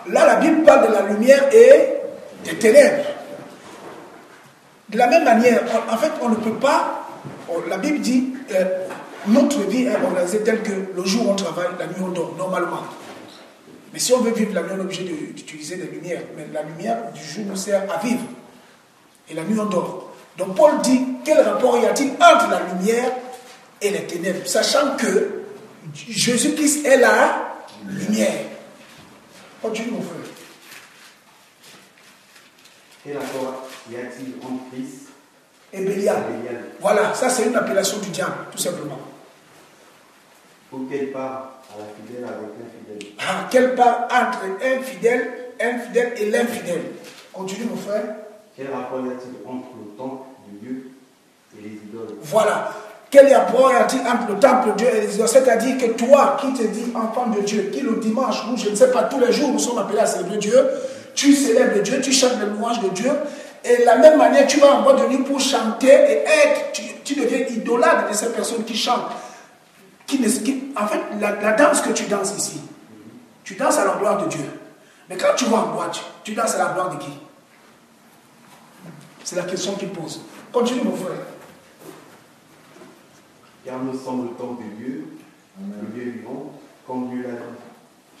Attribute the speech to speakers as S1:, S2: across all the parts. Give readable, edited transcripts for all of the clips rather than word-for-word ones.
S1: Là, la Bible parle de la lumière et des ténèbres. De la même manière, en fait, on ne peut pas... La Bible dit, notre vie est organisée telle que le jour on travaille, la nuit on dort, normalement. Mais si on veut vivre la nuit, on est obligé d'utiliser des lumières. Mais la lumière du jour nous sert à vivre. Et la nuit on dort. Donc Paul dit, quel rapport y a-t-il entre la lumière et les ténèbres, sachant que Jésus-Christ est la lumière. Continue mon frère.
S2: Quel rapport y a-t-il entre Christ
S1: et Bélial? Voilà, ça c'est une appellation du diable, tout simplement.
S2: Pour quelle part à la fidèle avec l'infidèle?
S1: Quelle part entre infidèle et l'infidèle? Continue mon frère.
S2: Quel rapport y a-t-il entre le temple de Dieu et les idoles?
S1: Voilà. Quel rapport y a-t-il entre le temple de Dieu et les idoles? C'est-à-dire que toi qui te dis enfant de Dieu, qui le dimanche, ou je ne sais pas, tous les jours nous sommes appelés à célébrer Dieu, tu célèbres Dieu, tu chantes les louanges de Dieu, et de la même manière tu vas en boîte de nuit pour chanter et être, tu deviens idolâtre de ces personnes qui chantent. En fait, la danse que tu danses ici, tu danses à la gloire de Dieu. Mais quand tu vas en boîte, tu danses à la gloire de qui? C'est la question qu'il pose. Continue mon frère.
S2: Car nous sommes le temple de Dieu, le Dieu vivant, comme Dieu l'a dit.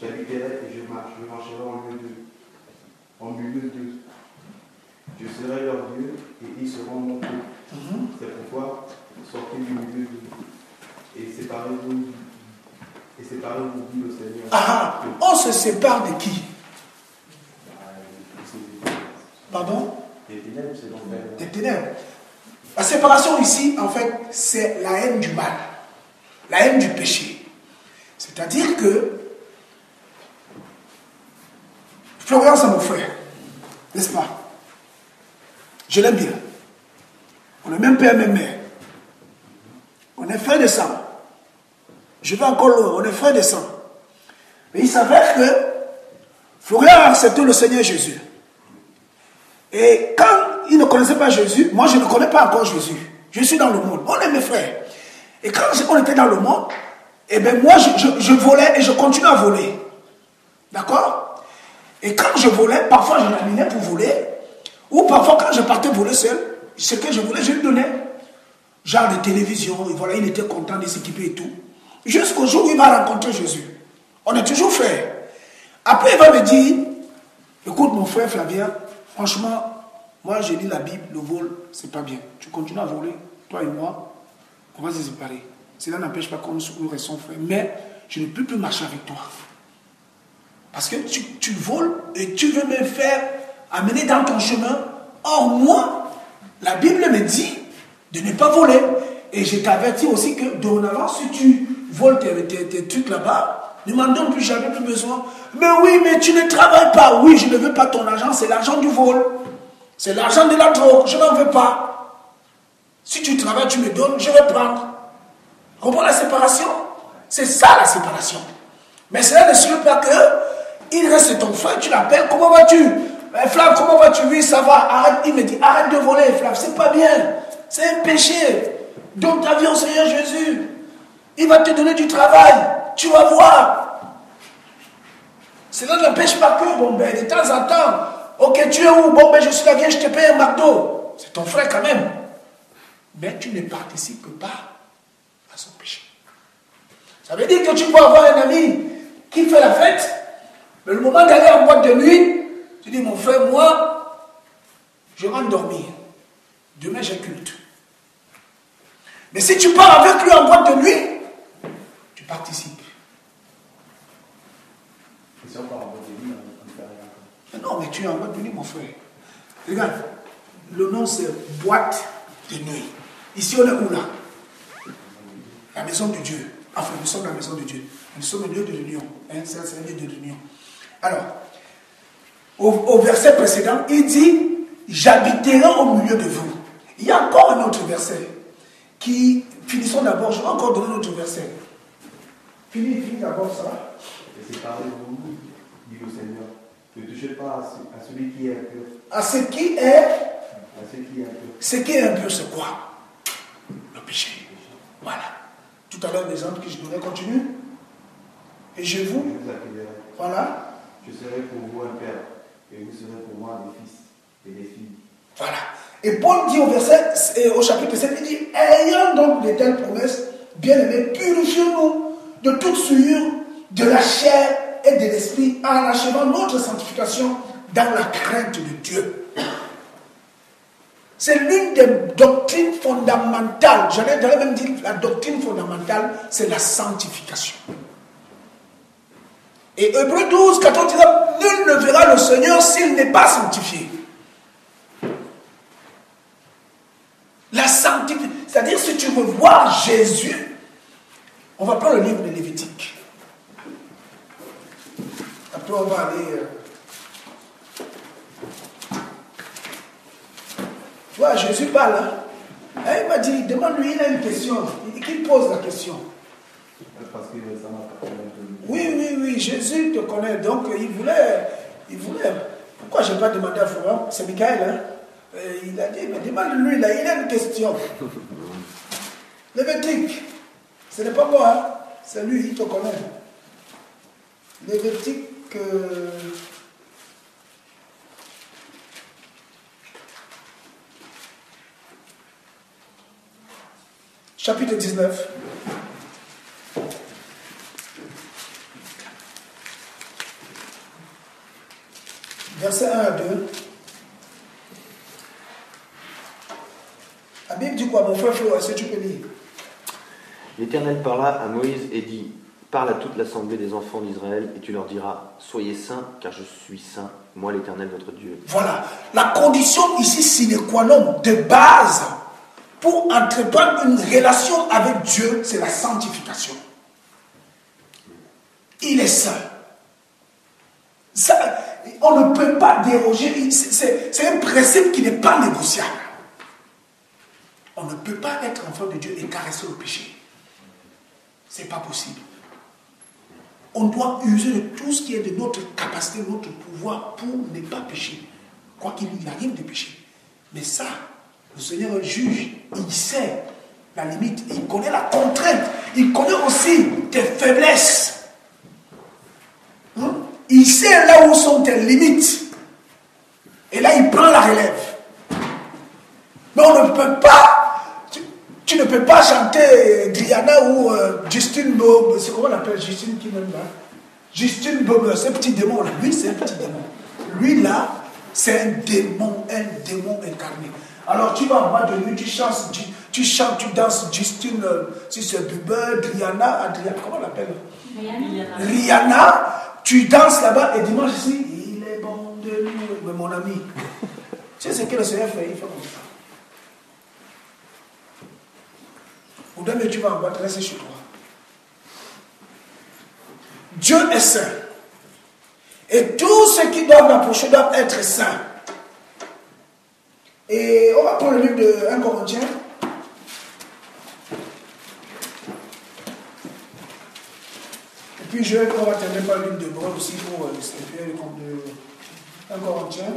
S2: J'habiterai et je marcherai en milieu d'eux. Je serai leur Dieu et ils seront mon peuple. C'est pourquoi sortez du milieu d'eux et séparez-vous, dit le Seigneur.
S1: On se sépare de qui? Pardon?
S2: Des ténèbres, c'est l'enfer.
S1: Des ténèbres. La séparation ici, en fait, c'est la haine du mal, la haine du péché. C'est-à-dire que Florian, c'est mon frère, n'est-ce pas? Je l'aime bien. On est même père, même mère. On est frère de sang. Je vais encore loin, on est frère de sang. Mais il s'avère que Florian a accepté le Seigneur Jésus. Et quand il ne connaissait pas Jésus, moi je ne connais pas encore Jésus. Je suis dans le monde. On est mes frères. Et quand on était dans le monde, eh bien moi je volais et je continue à voler. D'accord? Et quand je volais, parfois je l'amenais pour voler. Ou parfois quand je partais voler seul, ce que je voulais, je lui donnais. Genre de télévision, et voilà, il était content de s'équiper et tout. Jusqu'au jour où il va rencontrer Jésus. On est toujours frères. Après il va me dire, écoute mon frère Flavien, franchement, moi j'ai lu la Bible, le vol, c'est pas bien. Tu continues à voler, toi et moi, on va se séparer. Cela n'empêche pas qu'on reste frère, mais je ne peux plus marcher avec toi. Parce que tu voles et tu veux me faire amener dans ton chemin. Or moi, la Bible me dit de ne pas voler. Et je t'avertis aussi que dorénavant, si tu voles tes trucs là-bas, ne m'en donne plus jamais plus besoin. Mais oui, mais tu ne travailles pas. Oui, je ne veux pas ton argent, c'est l'argent du vol. C'est l'argent de la drogue, je n'en veux pas. Si tu travailles, tu me donnes, je vais prendre. Comprends la séparation? C'est ça la séparation. Mais cela ne signifie pas que il reste ton frère, tu l'appelles, comment vas-tu? Flav, comment vas-tu? Oui, ça va, arrête. Il me dit, arrête de voler, Flav, c'est pas bien. C'est un péché. Donne ta vie au Seigneur Jésus. Il va te donner du travail. Tu vas voir. Cela n'empêche pas que, bon, ben, de temps en temps, ok, tu es où? Bon, ben, je suis là, viens, je te paye un McDo. C'est ton frère quand même. Mais tu ne participes pas à son péché. Ça veut dire que tu peux avoir un ami qui fait la fête, mais le moment d'aller en boîte de nuit, tu dis, mon frère, moi, je rentre dormir. Demain, j'ai culte. Mais si tu pars avec lui en boîte de nuit, tu participes.
S2: Et si on part en boîte de nuit, on fait rien.
S1: Non, mais tu es en boîte de nuit, mon frère. Regarde, le nom c'est boîte de nuit. Ici, on est où là? La maison de Dieu. Enfin, nous sommes la maison de Dieu. Nous sommes le lieu de l'union. C'est un lieu de l'union. Alors, au verset précédent, il dit, j'habiterai au milieu de vous. Il y a encore un autre verset qui, finissons d'abord, je vais encore donner un autre verset. Finis d'abord ça.
S2: Et séparez-vous, dit le Seigneur. Ne touchez pas à celui qui est impur.
S1: À ce qui est?
S2: À ce qui est impur.
S1: Ce qui est impur, c'est quoi? Le péché. Voilà. Tout à l'heure, l'exemple que je donnais continue. Et je vous?
S2: accueillerai.
S1: Voilà.
S2: Je serai pour vous un père, et vous serez pour moi des fils et des filles.
S1: Voilà. Et Paul dit au chapitre 7, il dit, ayant donc de telles promesses, bien-aimés, purifions-nous de toute souillure de la chair et de l'esprit, en achevant notre sanctification dans la crainte de Dieu. C'est l'une des doctrines fondamentales. J'allais même dire la doctrine fondamentale, c'est la sanctification. Et Hébreux 12, 14 dit, nul ne verra le Seigneur s'il n'est pas sanctifié. La sanctification, c'est-à-dire si tu veux voir Jésus, on va prendre le livre de Lévitique. Après on va aller... Tu vois, Jésus parle. Hein? Il m'a dit, demande-lui, il a une question. Qu'il pose la question.
S2: Parce que ça m'a pas connu.
S1: Oui, Jésus te connaît. Donc il voulait. Pourquoi je n'ai pas demandé à Florent? C'est Michael, hein? Il a dit, mais demande-lui, là, il a une question. Lévitique, ce n'est pas moi, hein? C'est lui, il te connaît. Lévitique. Chapitre 19. Verset 1 à 2. La Bible dit quoi, mon frère Flo, est-ce que tu peux lire?
S3: L'Éternel parla à Moïse et dit, parle à toute l'assemblée des enfants d'Israël et tu leur diras, soyez saints car je suis saint, moi l'Éternel votre Dieu.
S1: Voilà, la condition ici sine qua non de base pour entreprendre une relation avec Dieu, c'est la sanctification. Il est saint. Ça, on ne peut pas déroger, c'est un principe qui n'est pas négociable. On ne peut pas être enfant de Dieu et caresser le péché. Ce n'est pas possible. On doit user de tout ce qui est de notre capacité, de notre pouvoir pour ne pas pécher. Quoi qu'il arrive de pécher. Mais ça, le Seigneur est juge, il sait la limite, il connaît la contrainte, il connaît aussi tes faiblesses. Hein? Il sait là où sont tes limites. Et là, il prend la relève. Mais on ne peut pas, tu ne peux pas chanter Diana ou Justine Bob, c'est comment on appelle Justine qui même là? Justine Bob, ce petit démon là, lui c'est un petit démon. Lui là, c'est un démon incarné. Alors tu vas en bas de lui, tu chantes, tu danses Justine, si c'est Bubba, Rihanna, Adriana, comment on l'appelle? Rihanna, tu danses là-bas et dimanche ici, il est bon de lui, mais mon ami. Tu sais ce que le Seigneur fait, il fait comme ça. Ou demain tu vas en bas, rester chez toi. Dieu est saint. Et tous ceux qui doivent l'approcher doivent être saints. Et on va prendre le livre de 1 Corinthiens. Et puis on va terminer par le livre de Hébreux aussi pour le compte de 1 Corinthiens.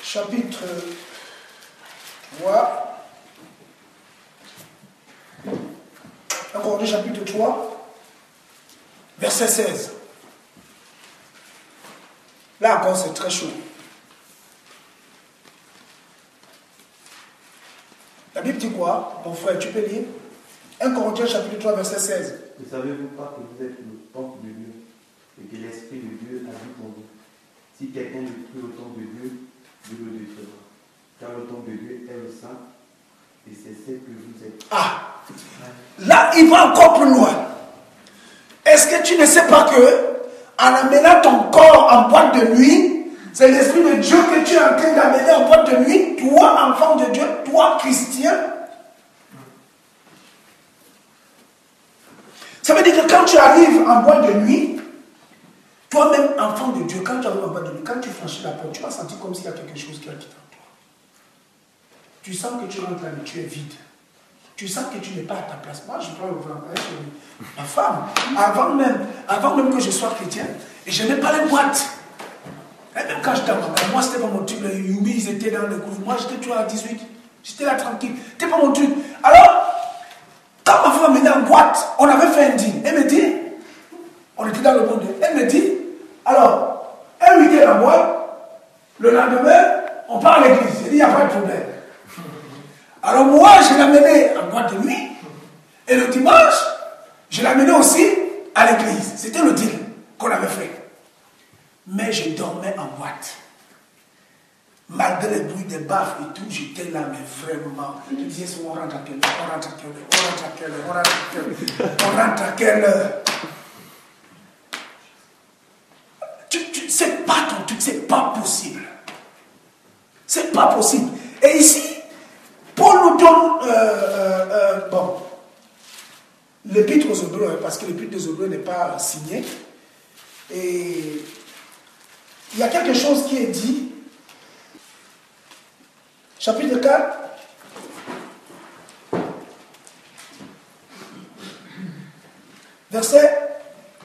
S1: Chapitre 3. Encore du chapitre 3, verset 16. Là encore, c'est très chaud. La Bible dit quoi? Mon frère, tu peux lire 1 Corinthiens chapitre 3, verset 16.
S2: Ne savez-vous pas que vous êtes le temple de Dieu et que l'Esprit de Dieu habite en vous? Si quelqu'un détruit le temple de Dieu, Dieu le détruira. Car le temple de Dieu est le saint et c'est ce que vous êtes.
S1: Ah! Là, il va encore plus loin. Est-ce que tu ne sais pas que, en amenant ton corps en boîte de nuit, c'est l'Esprit de Dieu que tu es en train d'amener en boîte de nuit, toi, enfant de Dieu, toi, chrétien? Ça veut dire que quand tu arrives en boîte de nuit, toi-même, enfant de Dieu, quand tu arrives en boîte de nuit, quand tu franchis la porte, tu vas sentir comme s'il y a quelque chose qui a quitté en toi. Tu sens que tu rentres là, mais tu es vide. Tu sens que tu n'es pas à ta place. Moi, je prends le vent. Ma femme, avant même que je sois chrétien, et je n'ai pas les boîtes. Et même quand j'étais en maman, moi, c'était pas mon type. Les Yumi, ils étaient dans le couvre. Moi, j'étais toujours à 18. J'étais là tranquille. C'était pas mon truc. Alors, quand ma femme m'amenait en boîte, on avait fait un deal. Elle me dit, on était dans le bon Dieu. Elle me dit, alors, un week-end en boîte, le lendemain, on part à l'église. J'ai dit, il n'y a pas de problème. Alors moi, je l'amenais en boîte de nuit. Et le dimanche, je l'amenais aussi à l'église. C'était le deal qu'on avait fait. Mais je dormais en boîte. Malgré le bruit des baffes et tout, j'étais là, mais vraiment. Je disais, on rentre à quelle heure, on rentre à quelle heure, on rentre à quelle heure, on rentre à quelle heure, on rentre à quelle heure. C'est pas ton truc, c'est pas possible. C'est pas possible. Et ici, Paul nous donne, l'épître aux Hébreux, parce que l'épître des Hébreux n'est pas signé. Et il y a quelque chose qui est dit. Chapitre 4. Verset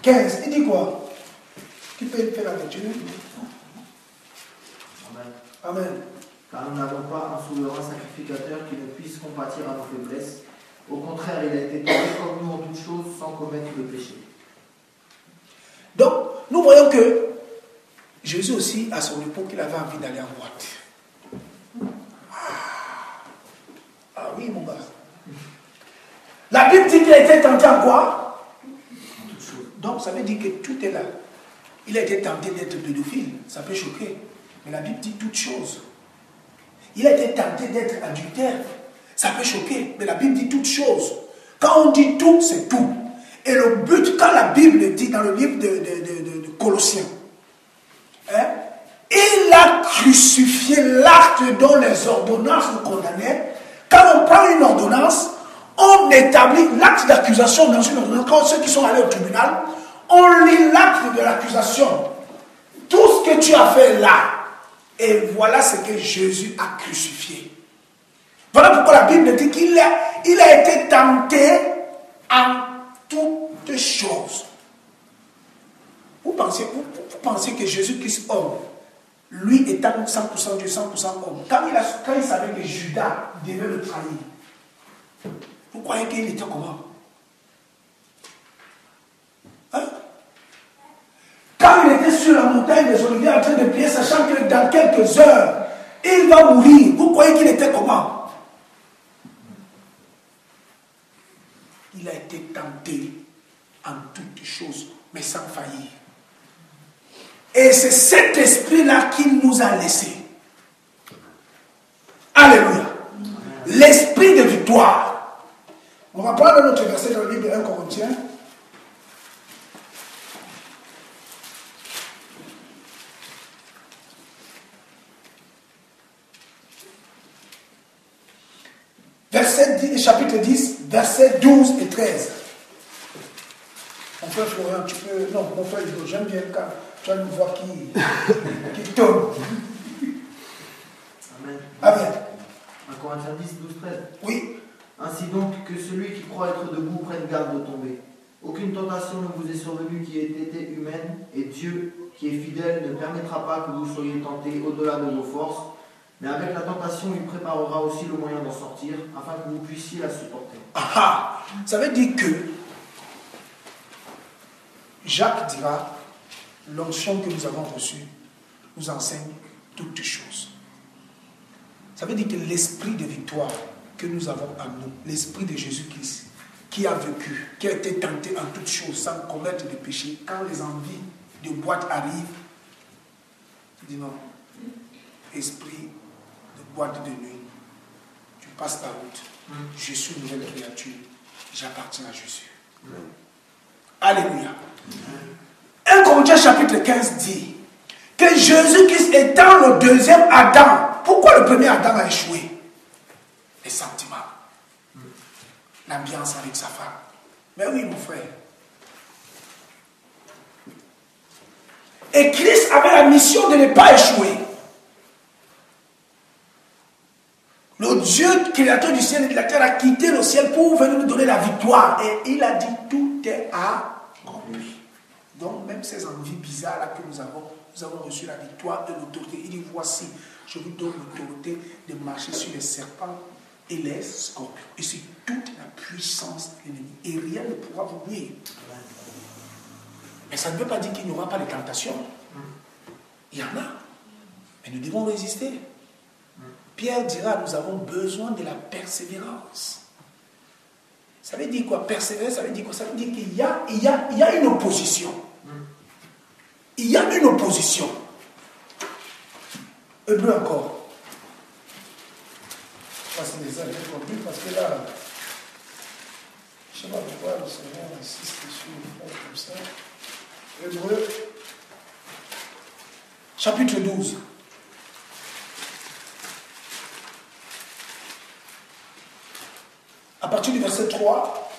S1: 15. Il dit quoi? Qui peut faire la lecture?
S4: Amen.
S1: Amen.
S4: Car nous n'avons pas un souverain sacrificateur qui ne puisse compatir à nos faiblesses. Au contraire, il a été tombé comme nous en toutes choses sans commettre le péché.
S1: Donc, nous voyons que Jésus aussi, à son époque, il avait envie d'aller en boîte. Ah oui, mon gars. La Bible dit qu'il a été tenté en quoi? Donc, ça veut dire que tout est là. Il a été tenté d'être pédophile. Ça peut choquer. Mais la Bible dit toutes choses. Il a été tenté d'être adultère. Ça peut choquer. Mais la Bible dit toutes choses. Quand on dit tout, c'est tout. Et le but, quand la Bible dit dans le livre de Colossiens, il a crucifié l'acte dont les ordonnances nous condamnaient. Quand on prend une ordonnance, on établit l'acte d'accusation dans une ordonnance. Quand ceux qui sont allés au tribunal, on lit l'acte de l'accusation. Tout ce que tu as fait là, et voilà ce que Jésus a crucifié. Voilà pourquoi la Bible dit qu'il a été tenté en toutes choses. Vous pensez que Jésus-Christ, homme, lui étant 100% Dieu, 100% homme, quand il savait que Judas devait le trahir, vous croyez qu'il était comment? Hein? Quand il était sur la montagne des Oliviers en train de prier, sachant que dans quelques heures, il va mourir, vous croyez qu'il était comment? Il a été tenté en toutes choses, mais sans faillir. Et c'est cet esprit-là qu'il nous a laissé. Alléluia. L'esprit de victoire. On va prendre notre verset dans le livre de 1 Corinthiens. Chapitre 10, versets 12 et 13. Mon frère Florian, tu peux... Non, mon frère, j'aime bien quand tu as une voix qui tombe.
S4: Amen.
S1: Amen.
S4: 1 Corinthiens 10, 12, 13.
S1: Oui.
S4: Ainsi donc, que celui qui croit être debout prenne garde de tomber. Aucune tentation ne vous est survenue qui ait été humaine, et Dieu, qui est fidèle, ne permettra pas que vous soyez tentés au-delà de vos forces. Mais avec la tentation, il préparera aussi le moyen d'en sortir, afin que vous puissiez la supporter.
S1: Ah, ça veut dire que Jacques dira, l'onction que nous avons reçue nous enseigne toutes choses. Ça veut dire que l'esprit de victoire que nous avons en nous, l'esprit de Jésus-Christ, qui a vécu, qui a été tenté en toutes choses sans commettre de péché, quand les envies de boîte arrivent, tu dis non, esprit de boîte de nuit, tu passes ta route, je suis une nouvelle créature, j'appartiens à Jésus. Alléluia. 1 Corinthiens chapitre 15 dit que Jésus-Christ étant le deuxième Adam, pourquoi le premier Adam a échoué? Les sentiments, l'ambiance avec sa femme. Mais oui, mon frère. Et Christ avait la mission de ne pas échouer. Le Dieu créateur du ciel et de la terre a quitté le ciel pour venir nous donner la victoire. Et il a dit tout est accompli. Donc même même ces envies bizarres là que nous avons reçu la victoire et l'autorité. Il dit, voici, je vous donne l'autorité de marcher sur les serpents et les scorpions, et sur toute la puissance de l'ennemi. Et rien ne pourra vous nuire. Mais ça ne veut pas dire qu'il n'y aura pas de tentations. Il y en a. Mais nous devons résister. Pierre dira, nous avons besoin de la persévérance. Ça veut dire quoi? Persévérer, ça veut dire quoi? Ça veut dire qu'il y a une opposition. Il y a une opposition. Hébreu encore. Parce que les années qu'on dit, parce que là, je ne sais pas pourquoi le Seigneur insiste sur une phrase comme ça. Hébreu, chapitre 12. À partir du verset 3,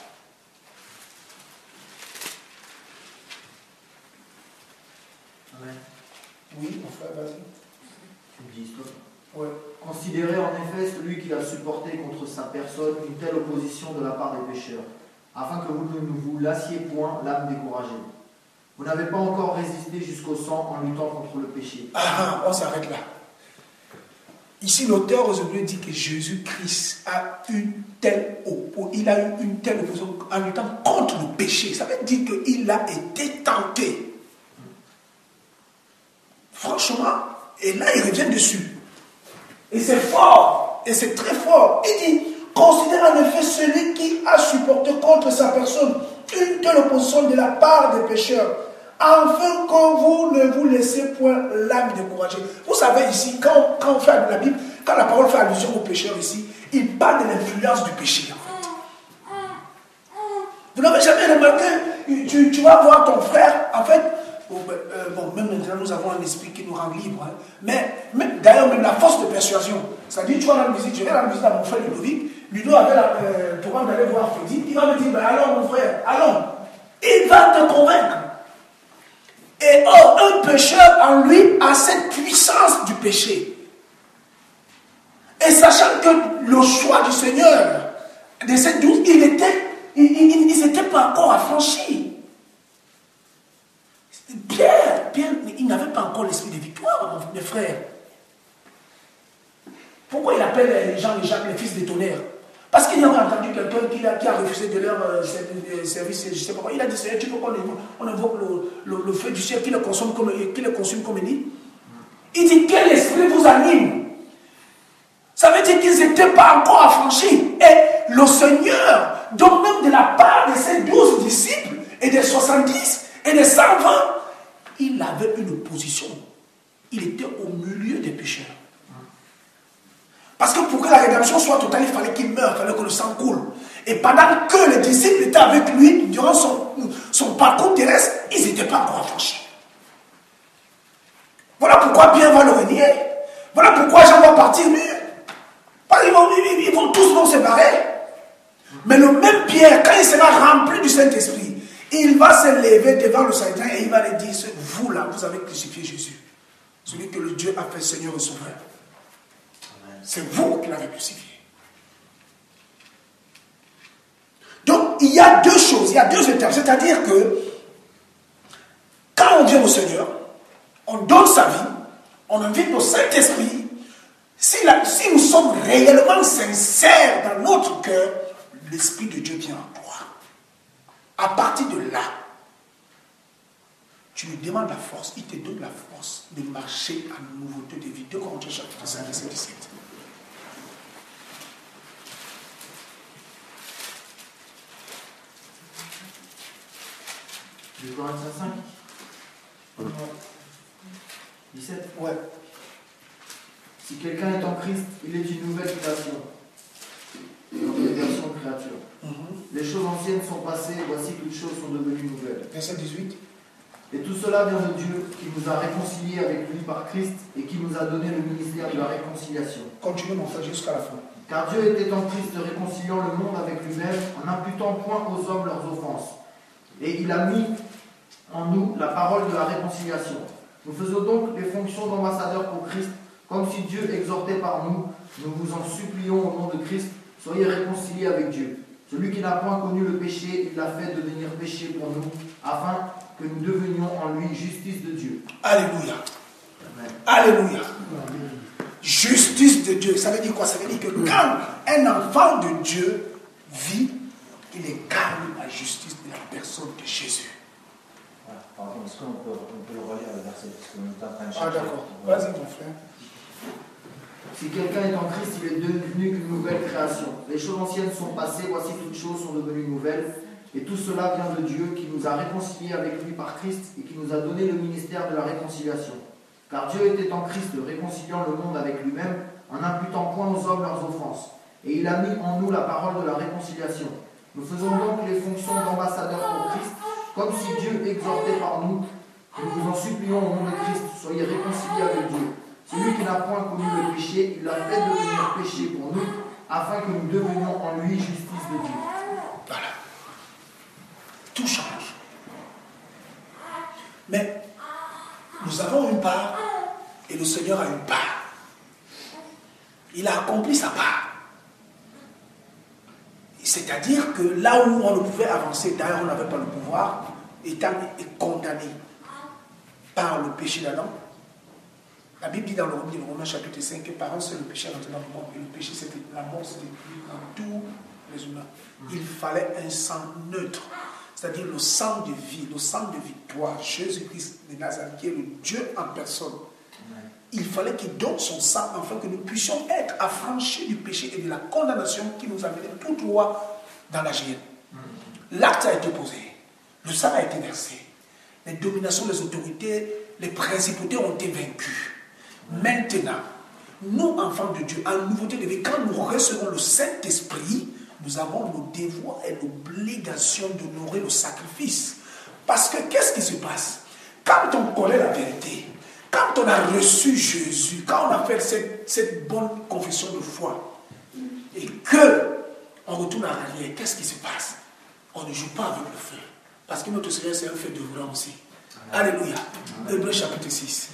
S4: Amen.
S1: oui, mon frère, vas-y.
S4: Tu me dis, toi.
S1: Ouais.
S4: Considérez en effet celui qui a supporté contre sa personne une telle opposition de la part des pécheurs, afin que vous ne vous lassiez point l'âme découragée. Vous n'avez pas encore résisté jusqu'au sang en luttant contre le péché.
S1: Ah, on s'arrête là. Ici, l'auteur aux Hébreux dit que Jésus-Christ a eu une telle opposition en luttant contre le péché. Ça veut dire qu'il a été tenté. Franchement, et là, il revient dessus. Et c'est fort, et c'est très fort. Il dit, considère en effet celui qui a supporté contre sa personne une telle opposition de la part des pécheurs, afin que vous ne vous laissez point l'âme découragée. Vous savez ici, quand on fait la Bible, quand la parole fait allusion aux pécheurs ici, il parle de l'influence du péché en fait. Vous n'avez jamais remarqué, tu vas voir ton frère, en fait, même maintenant nous avons un esprit qui nous rend libre, hein. Mais d'ailleurs même la force de persuasion, c'est-à-dire tu vas rendre visite, je vais rendre visite à mon frère Ludovic, Ludo avait le programme d'aller voir Freddy, il va me dire, allons mon frère, allons, il va te convaincre. Et un pécheur en lui a cette puissance du péché. Et sachant que le choix du Seigneur de cette douce, il n'était pas encore affranchi. Pierre, il n'avait pas encore l'esprit de victoire, mes frères. Pourquoi il appelle les gens les fils des tonnerres? Parce qu'il y avait entendu quelqu'un qui a refusé de leur service, je ne sais pas quoi. Il a dit, Seigneur, tu veux qu'on invoque le feu du ciel qui le consume comme il dit? Il dit, quel esprit vous anime? Ça veut dire qu'ils n'étaient pas encore affranchis. Et le Seigneur, donc même de la part de ses 12 disciples, et des 70, et des 120, il avait une position. Il était au milieu des pécheurs. Parce que pour que la rédemption soit totale, il fallait qu'il meure, il fallait que le sang coule. Et pendant que les disciples étaient avec lui, durant son parcours terrestre, ils n'étaient pas encore affranchis. Voilà pourquoi Pierre va le renier. Voilà pourquoi Jean va partir nu. Parce qu'ils vont tous se barrer. Mais le même Pierre, quand il sera rempli du Saint-Esprit, il va se lever devant le Satan et il va lui dire, vous là, vous avez crucifié Jésus. Celui que le Dieu a fait Seigneur et Sauveur. C'est vous qui l'avez crucifié. Donc, il y a deux choses, il y a deux étapes. C'est-à-dire que, quand on vient au Seigneur, on donne sa vie, on invite le Saint-Esprit. Si nous sommes réellement sincères dans notre cœur, l'Esprit de Dieu vient en toi. À partir de là, tu lui demandes la force, il te donne la force de marcher en nouveauté de vie. 2 Corinthiens chapitre 5, verset 17.
S4: De Corinthiens 5 17.
S1: Ouais.
S4: Si quelqu'un est en Christ, il est une nouvelle création. Une version de créature. Les choses anciennes sont passées, voici toutes choses sont devenues nouvelles.
S1: Verset 18.
S4: Et tout cela vient de Dieu, qui nous a réconciliés avec lui par Christ et qui nous a donné le ministère de la réconciliation.
S1: Continue mon frère jusqu'à la fin.
S4: Car Dieu était en Christ réconciliant le monde avec lui-même en n'imputant point aux hommes leurs offenses. Et il a mis en nous la parole de la réconciliation. Nous faisons donc les fonctions d'ambassadeurs pour Christ, comme si Dieu exhortait par nous. Nous vous en supplions au nom de Christ, soyez réconciliés avec Dieu. Celui qui n'a point connu le péché, il l'a fait devenir péché pour nous, afin que nous devenions en lui justice de Dieu.
S1: Alléluia.
S4: Amen.
S1: Alléluia. Justice de Dieu. Ça veut dire quoi? Ça veut dire que quand un enfant de Dieu vit, il incarne la justice de la personne de Jésus.
S5: Voilà. Pardon, est-ce qu'on peut le relire le verset parce qu'on est en train de
S1: Ah
S5: chercher.
S1: d'accord. Vas-y mon frère.
S4: Si quelqu'un est en Christ, il est devenu une nouvelle création. Les choses anciennes sont passées, voici toutes choses sont devenues nouvelles. Et tout cela vient de Dieu qui nous a réconciliés avec lui par Christ et qui nous a donné le ministère de la réconciliation. Car Dieu était en Christ, réconciliant le monde avec lui-même, en n'imputant point aux hommes leurs offenses. Et il a mis en nous la parole de la réconciliation. Nous faisons donc les fonctions d'ambassadeurs pour Christ, comme si Dieu exhortait par nous. Nous vous en supplions au nom de Christ, soyez réconciliés avec Dieu. Celui qui n'a point connu le péché, il l'a fait devenir péché pour nous, afin que nous devenions en lui justice de Dieu.
S1: Voilà. Tout change. Mais nous avons une part et le Seigneur a une part. Il a accompli sa part. C'est-à-dire que là où on ne pouvait avancer, d'ailleurs on n'avait pas le pouvoir, étant condamné par le péché d'Adam. La Bible dit dans le livre de Romains chapitre 5 que par un seul le péché est rentré dans le monde. Et le péché, c'était la mort, c'était dans tous les humains. Il fallait un sang neutre. C'est-à-dire le sang de vie, le sang de victoire, Jésus-Christ de Nazareth, qui est le Dieu en personne. Il fallait qu'il donne son sang afin que nous puissions être affranchis du péché et de la condamnation qui nous a mené tout droit dans la géhenne. L'acte a été posé, le sang a été versé, les dominations, les autorités, les principautés ont été vaincues. Maintenant, nous, enfants de Dieu, en nouveauté de vie, quand nous recevons le Saint-Esprit, nous avons le devoir et l'obligation d'honorer le sacrifice. Parce que qu'est-ce qui se passe? Quand on connaît la vérité, quand on a reçu Jésus, quand on a fait cette bonne confession de foi, et qu'on retourne en arrière, qu'est-ce qui se passe? On ne joue pas avec le feu. Parce que notre Seigneur, c'est un feu devrant aussi. Alléluia. Hébreux chapitre 6.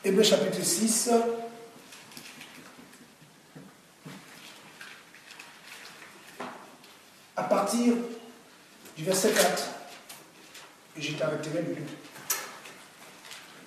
S1: Hébreux chapitre 6. À partir du verset 4, et je t'arrêterai le but.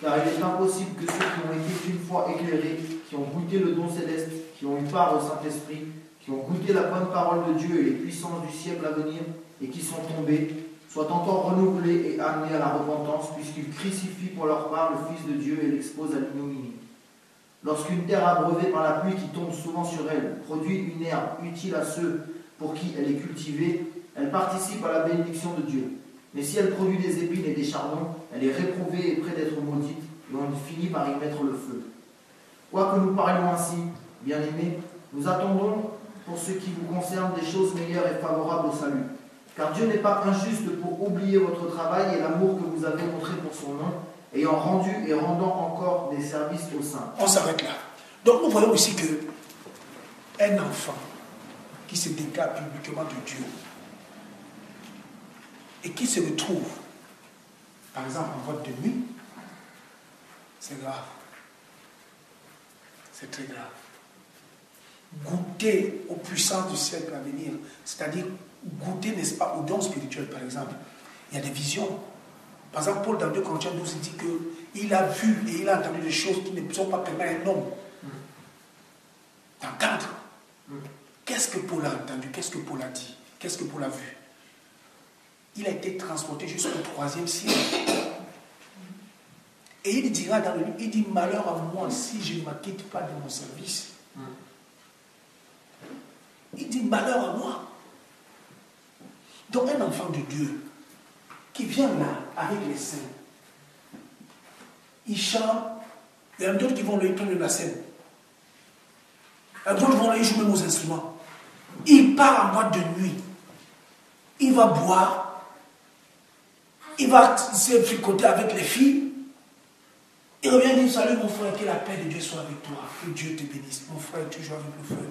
S4: Car il est impossible que ceux qui ont été d'une fois éclairés, qui ont goûté le don céleste, qui ont eu part au Saint-Esprit, qui ont goûté la bonne parole de Dieu et les puissances du siècle à venir, et qui sont tombés, soient encore renouvelés et amenés à la repentance, puisqu'ils crucifient pour leur part le Fils de Dieu et l'exposent à l'ignominie. Lorsqu'une terre abreuvée par la pluie qui tombe souvent sur elle produit une herbe utile à ceux pour qui elle est cultivée, elle participe à la bénédiction de Dieu. Mais si elle produit des épines et des chardons, elle est réprouvée et près d'être maudite, et on finit par y mettre le feu. Quoique nous parlions ainsi, bien-aimés, nous attendons pour ce qui vous concerne des choses meilleures et favorables au salut. Car Dieu n'est pas injuste pour oublier votre travail et l'amour que vous avez montré pour son nom, ayant rendu et rendant encore des services aux saints.
S1: On s'arrête là. Donc nous voyons ici que un enfant qui se déclare publiquement de Dieu et qui se retrouve, par exemple, en vote de nuit, c'est grave. C'est très grave. Goûter aux puissances du siècle à venir, c'est-à-dire goûter, n'est-ce pas, aux dons spirituels, par exemple. Il y a des visions. Par exemple, Paul, dans 2 Corinthiens 12, il dit qu'il a vu et il a entendu des choses qui ne sont pas permis à un homme d'entendre. Qu'est-ce que Paul a entendu? Qu'est-ce que Paul a dit? Qu'est-ce que Paul a vu? Il a été transporté jusqu'au 3e ciel. Et il dira dans le livre, il dit, malheur à moi si je ne m'acquitte pas de mon service. Il dit, malheur à moi. Donc un enfant de Dieu qui vient là avec les saints, il chante, il y a d'autres qui vont lui prendre la scène. D'autres vont lui jouer même aux instruments. Il part en boîte de nuit. Il va boire. Il va se fricoter avec les filles. Il revient dire, salut mon frère, que la paix de Dieu soit avec toi. Que Dieu te bénisse. Mon frère, toujours avec le feu.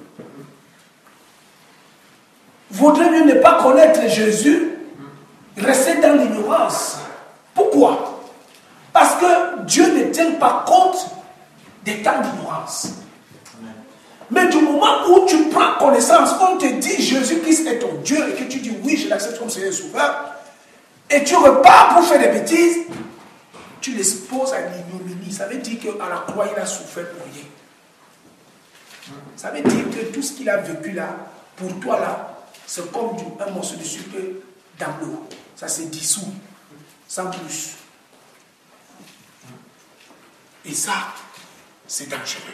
S1: voudraient mieux ne pas connaître Jésus, rester dans l'ignorance. Pourquoi? Parce que Dieu ne tient pas compte des temps d'ignorance. Mais du moment où tu prends connaissance, on te dit Jésus-Christ est ton Dieu et que tu dis oui, je l'accepte comme Seigneur et Sauveur, et tu repars pour faire des bêtises, tu l'exposes à l'ignominie. Ça veut dire qu'à la croix, il a souffert pour rien. Ça veut dire que tout ce qu'il a vécu là, pour toi là, c'est comme un morceau de sucre dans l'eau. Ça se dissout, sans plus. Et ça, c'est dangereux.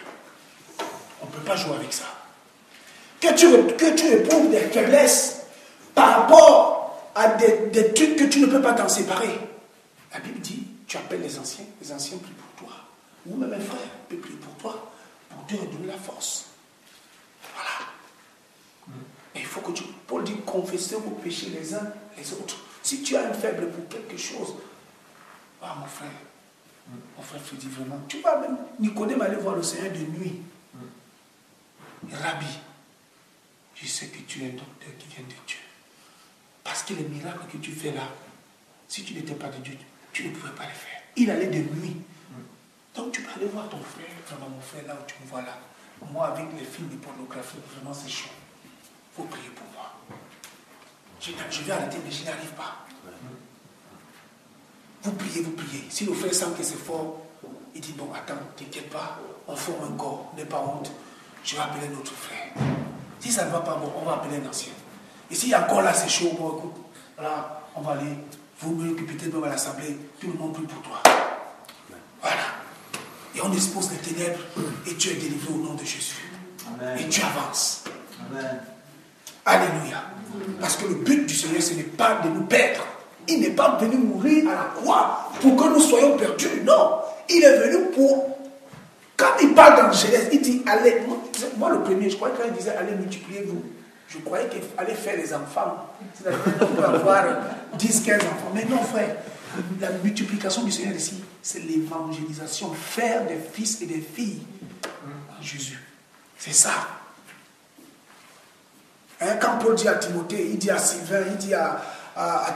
S1: On ne peut pas jouer avec ça. Que tu éprouves des faiblesses par rapport à des trucs que tu ne peux pas t'en séparer. La Bible dit, tu appelles les anciens prient pour toi. Ou même un frère peut prier pour toi, pour te redonner la force. Voilà. Et il faut que Paul dit, confessez vos péchés les uns les autres. Si tu as un faible pour quelque chose, mon frère te dit vraiment, tu vas même, Nicodème aller voir le Seigneur de nuit. Rabbi, je sais que tu es un docteur qui vient de Dieu. Parce que les miracles que tu fais là, si tu n'étais pas de Dieu, tu ne pouvais pas les faire. Il allait de nuit. Donc tu peux aller voir ton frère, vraiment mon frère, là où tu me vois là. Moi, avec les films de pornographie, vraiment c'est chaud. Il faut prier pour moi. Je vais arrêter, mais je n'y arrive pas. Vous priez, vous priez. Si le frère sent que c'est fort, il dit, bon, attends, t'inquiète pas, on forme un corps, n'aie pas honte. Je vais appeler notre frère. Si ça ne va pas, bon, on va appeler un ancien. Et s'il y a encore là, c'est chaud, bon, écoute, voilà, on va aller, vous me peut-être même à l'assemblée, tout le monde prie pour toi. Voilà. Et on expose les ténèbres, et tu es délivré au nom de Jésus. Amen. Et tu avances. Amen. Alléluia. Parce que le but du Seigneur, ce n'est pas de nous perdre. Il n'est pas venu mourir à la croix pour que nous soyons perdus. Non. Il est venu pour... Quand il parle dans Genèse, il dit allez. Moi, le premier, je croyais qu'il disait allez, multipliez-vous. Je croyais qu'il fallait faire les enfants. C'est-à-dire qu'on peut avoir 10, 15 enfants. Mais non, frère. La multiplication du Seigneur ici, c'est l'évangélisation. Faire des fils et des filles en Jésus. C'est ça. Hein, quand Paul dit à Timothée, il dit à Sylvain, il dit à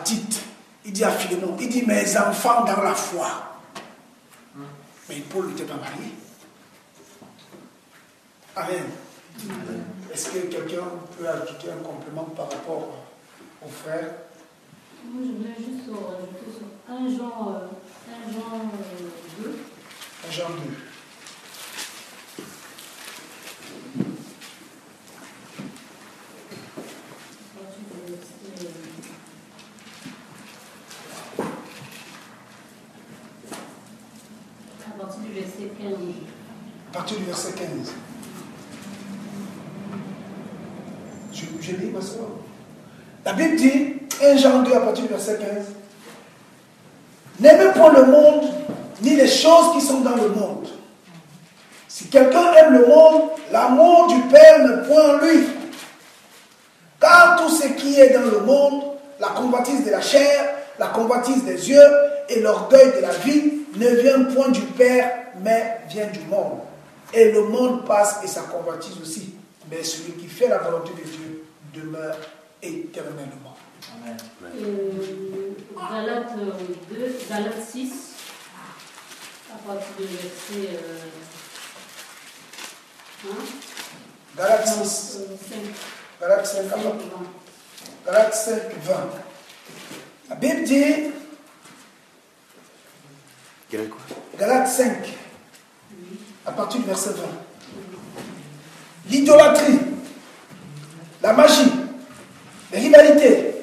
S1: Tite, il dit à Philémon, il dit mes enfants dans la foi. Mais Paul n'était pas marié. Amen. Est-ce que quelqu'un peut ajouter un complément par rapport aux frères?
S6: Moi, je voulais juste rajouter sur 1 Jean 2.
S1: 1 Jean 2.
S6: À partir du verset 15.
S1: À partir du verset 15. Je lis ma soeur. La Bible dit, 1 Jean 2 à partir du verset 15. N'aimez pas le monde, ni les choses qui sont dans le monde. Si quelqu'un aime le monde, l'amour du Père ne point en lui. Car tout ce qui est dans le monde, la convoitise de la chair, la convoitise des yeux et l'orgueil de la vie, ne vient point du Père, mais vient du monde. Et le monde passe et sa convoitise aussi. Mais celui qui fait la volonté de Dieu demeure éternellement.
S6: Amen. Galates 2, Galates 6, à partir du verset 1.
S1: Galates 6.
S6: 5.
S1: Galates 5, 20. Galates 5, 20. La Bible dit... Galates 5, à partir du verset 20. L'idolâtrie, la magie, les rivalités,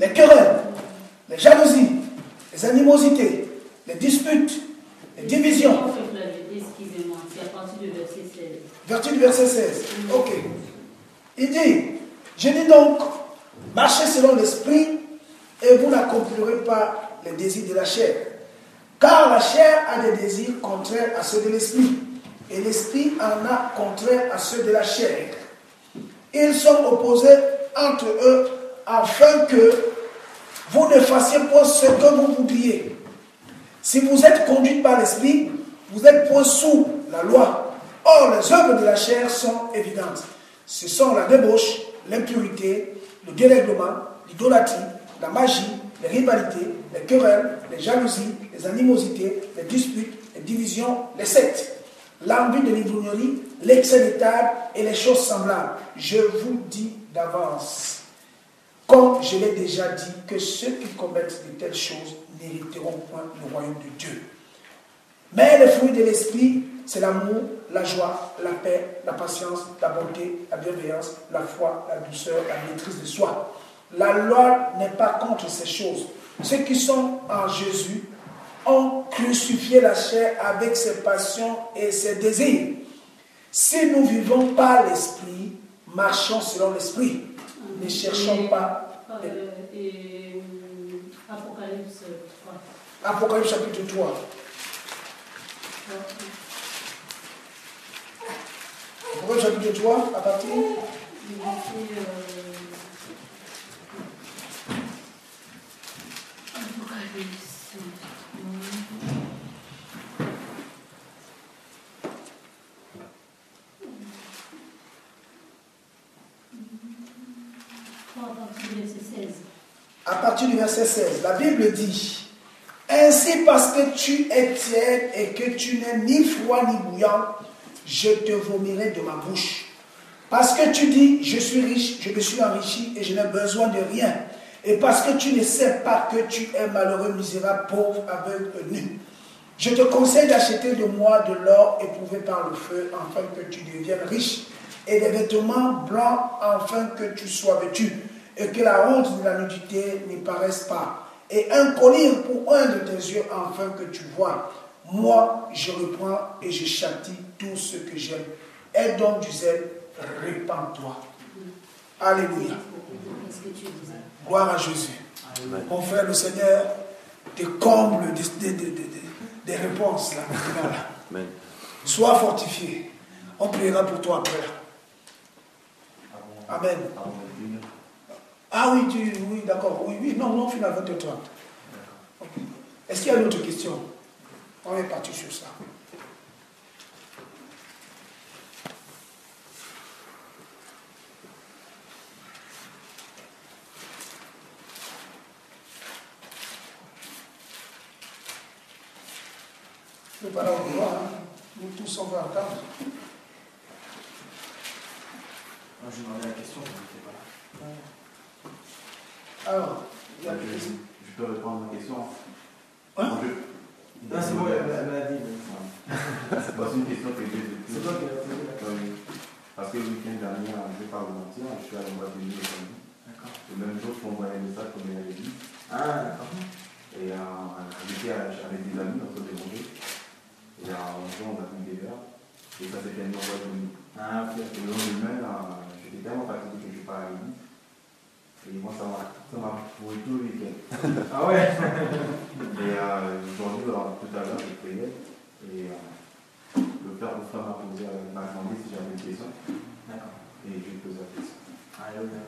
S1: les querelles, les jalousies, les animosités, les disputes, les divisions.
S6: Excusez-moi, c'est à partir du verset 16.
S1: Verset du verset 16. Ok. Il dit, je dis donc, marchez selon l'esprit et vous n'accomplirez pas les désirs de la chair. Car la chair a des désirs contraires à ceux de l'esprit. Et l'esprit en a contraire à ceux de la chair. Ils sont opposés entre eux afin que vous ne fassiez pas ce que vous voudriez. Si vous êtes conduits par l'esprit, vous êtes point sous la loi. Or, les œuvres de la chair sont évidentes. Ce sont la débauche, l'impurité, le dérèglement, l'idolâtrie, la magie, les rivalités, les querelles, les jalousies, les animosités, les disputes, les divisions, les sectes, l'envie de l'ivrognerie, l'excès de table et les choses semblables. Je vous dis d'avance, comme je l'ai déjà dit, que ceux qui commettent de telles choses n'hériteront point le royaume de Dieu. Mais le fruit de l'esprit, c'est l'amour, la joie, la paix, la patience, la bonté, la bienveillance, la foi, la douceur, la maîtrise de soi. La loi n'est pas contre ces choses. Ceux qui sont en Jésus ont crucifié la chair avec ses passions et ses désirs. Si nous vivons par l'esprit, marchons selon l'esprit. Ne cherchons pas.
S6: Et Apocalypse 3.
S1: Apocalypse chapitre 3. Apocalypse chapitre 3, à partir. À partir du verset 16, la Bible dit: ainsi, parce que tu es tiède et que tu n'es ni froid ni bouillant, je te vomirai de ma bouche. Parce que tu dis: je suis riche, je me suis enrichi et je n'ai besoin de rien. Et parce que tu ne sais pas que tu es malheureux, misérable, pauvre, aveugle, nu. Je te conseille d'acheter de moi de l'or éprouvé par le feu, afin que tu deviennes riche, et des vêtements blancs, afin que tu sois vêtu, et que la honte de la nudité n'y paraisse pas, et un collier pour un de tes yeux, afin que tu vois. Moi, je reprends et je châtie tout ce que j'aime. Aie donc du zèle, répands-toi. Alléluia. Gloire à Jésus. Amen. Mon frère, le Seigneur te comble des réponses là, maintenant, là.
S3: Amen.
S1: Sois fortifié. On priera pour toi après. Amen. Ah oui, oui, d'accord. Oui, non, fin à 20h30. Okay. Est-ce qu'il y a une autre question? On est parti sur ça. C'est pas là où on va, hein. Nous tous on va attendre.
S5: Je demandais la question, je n'étais pas là.
S1: Alors,
S2: je peux répondre à ma question.
S1: Hein?
S5: Non, c'est bon, elle m'a dit.
S2: C'est pas une question que j'ai depuis.
S5: C'est toi qui l'as posé, d'accord.
S2: Parce que le week-end dernier, je ne vais pas vous mentir, je suis allé en Bretagne aujourd'hui.
S5: D'accord.
S2: Le même jour, je m'envoyais un message comme il avait dit.
S5: Ah, d'accord.
S2: Et j'étais avec des amis, on se dérangeait. Et un jour, on a pris des verres. Et ça s'est fait une envoi de nuit.
S5: Ah, ok.
S2: Et le lendemain, j'étais tellement fatigué que je ne suis pas allé. Et moi, ça m'a pourri tout le week-end.
S5: Ah ouais.
S2: Et aujourd'hui, tout à l'heure, j'ai prié. Et le frère m'a demandé si j'avais une question.
S5: D'accord.
S2: Et je lui ai posé la question.
S5: Alléluia.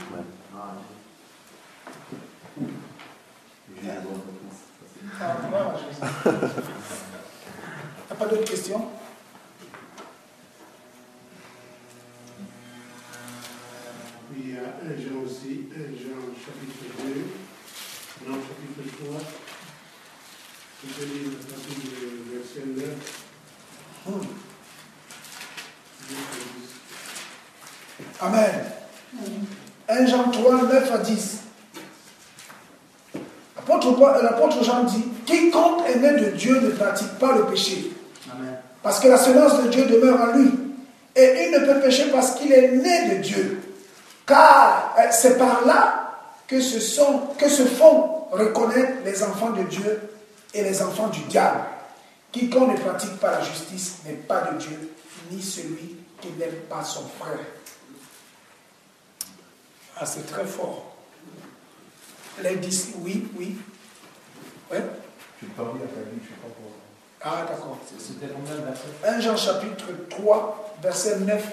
S2: Ouais.
S5: Ah,
S2: Et j'ai eu une bonne réponse.
S1: T'as pas d'autres questions?
S7: Il y a 1 Jean aussi, 1 Jean chapitre 2, non chapitre 3, je vais lire à partir du verset 9.
S1: Amen. 1 Jean 3, 9 à 10. L'apôtre Jean dit: quiconque est né de Dieu ne pratique pas le péché.
S5: Amen.
S1: Parce que la semence de Dieu demeure en lui. Et il ne peut pécher parce qu'il est né de Dieu. Car c'est par là que se font reconnaître les enfants de Dieu et les enfants du diable. Quiconque ne pratique pas la justice n'est pas de Dieu, ni celui qui n'aime pas son frère. Ah, c'est très fort. Les disent oui. Ouais.
S2: Je ne suis pas bien, je ne suis pas pour.
S1: Ah, d'accord.
S5: C'était combien de versets?
S1: 1 Jean chapitre 3, verset 9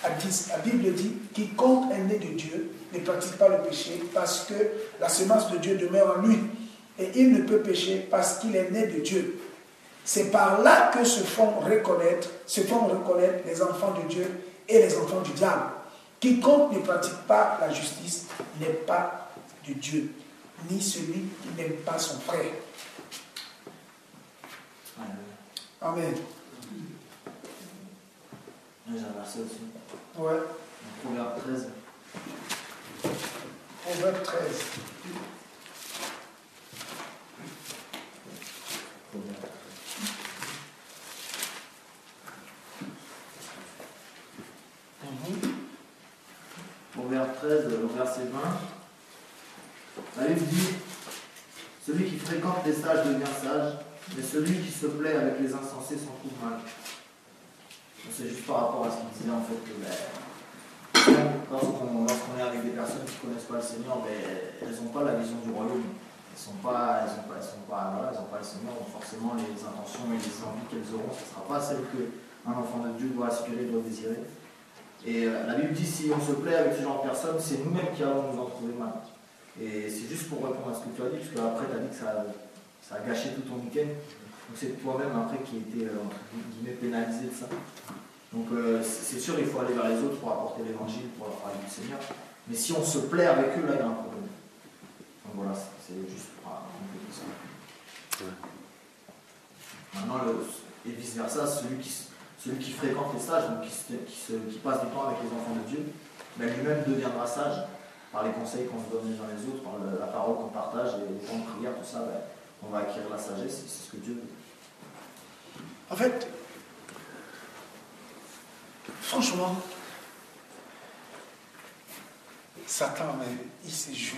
S1: à 10. La Bible dit: quiconque est né de Dieu ne pratique pas le péché parce que la semence de Dieu demeure en lui. Et il ne peut pécher parce qu'il est né de Dieu. C'est par là que se font reconnaître les enfants de Dieu et les enfants du diable. Quiconque ne pratique pas la justice n'est pas de Dieu, ni celui qui n'aime pas son frère. Amen.
S5: J'ai un verset aussi.
S1: Ouais.
S5: Proverbe 13.
S1: Proverbe 13.
S4: Proverbe 13, au verset 20. La Bible dit, celui qui fréquente les sages devient sage, mais celui qui se plaît avec les insensés s'en trouve mal. C'est juste par rapport à ce qu'il disait en fait que lorsqu'on est avec des personnes qui ne connaissent pas le Seigneur, elles n'ont pas la vision du royaume. Elles n'ont pas le Seigneur, donc forcément les intentions et les envies qu'elles auront, ce ne sera pas celle qu'un enfant de Dieu doit aspirer, doit désirer. Et la Bible dit, si on se plaît avec ce genre de personnes, c'est nous-mêmes qui allons nous en trouver mal. Et c'est juste pour répondre à ce que tu as dit, parce qu'après tu as dit que ça a gâché tout ton week-end. Donc c'est toi-même après qui était entre guillemets pénalisé de ça. Donc c'est sûr, il faut aller vers les autres pour apporter l'évangile, pour leur parler du Seigneur. Mais si on se plaît avec eux, là il y a un problème. Donc voilà, c'est juste pour compléter ça. Ouais. Maintenant, et vice-versa, celui qui fréquente les sages, donc qui passe du temps avec les enfants de Dieu, lui-même deviendra sage par les conseils qu'on se donne les uns les autres, par la parole qu'on partage, et les temps de prière, tout ça, on va acquérir la sagesse, c'est ce que Dieu veut.
S1: En fait, franchement, Satan, il se joue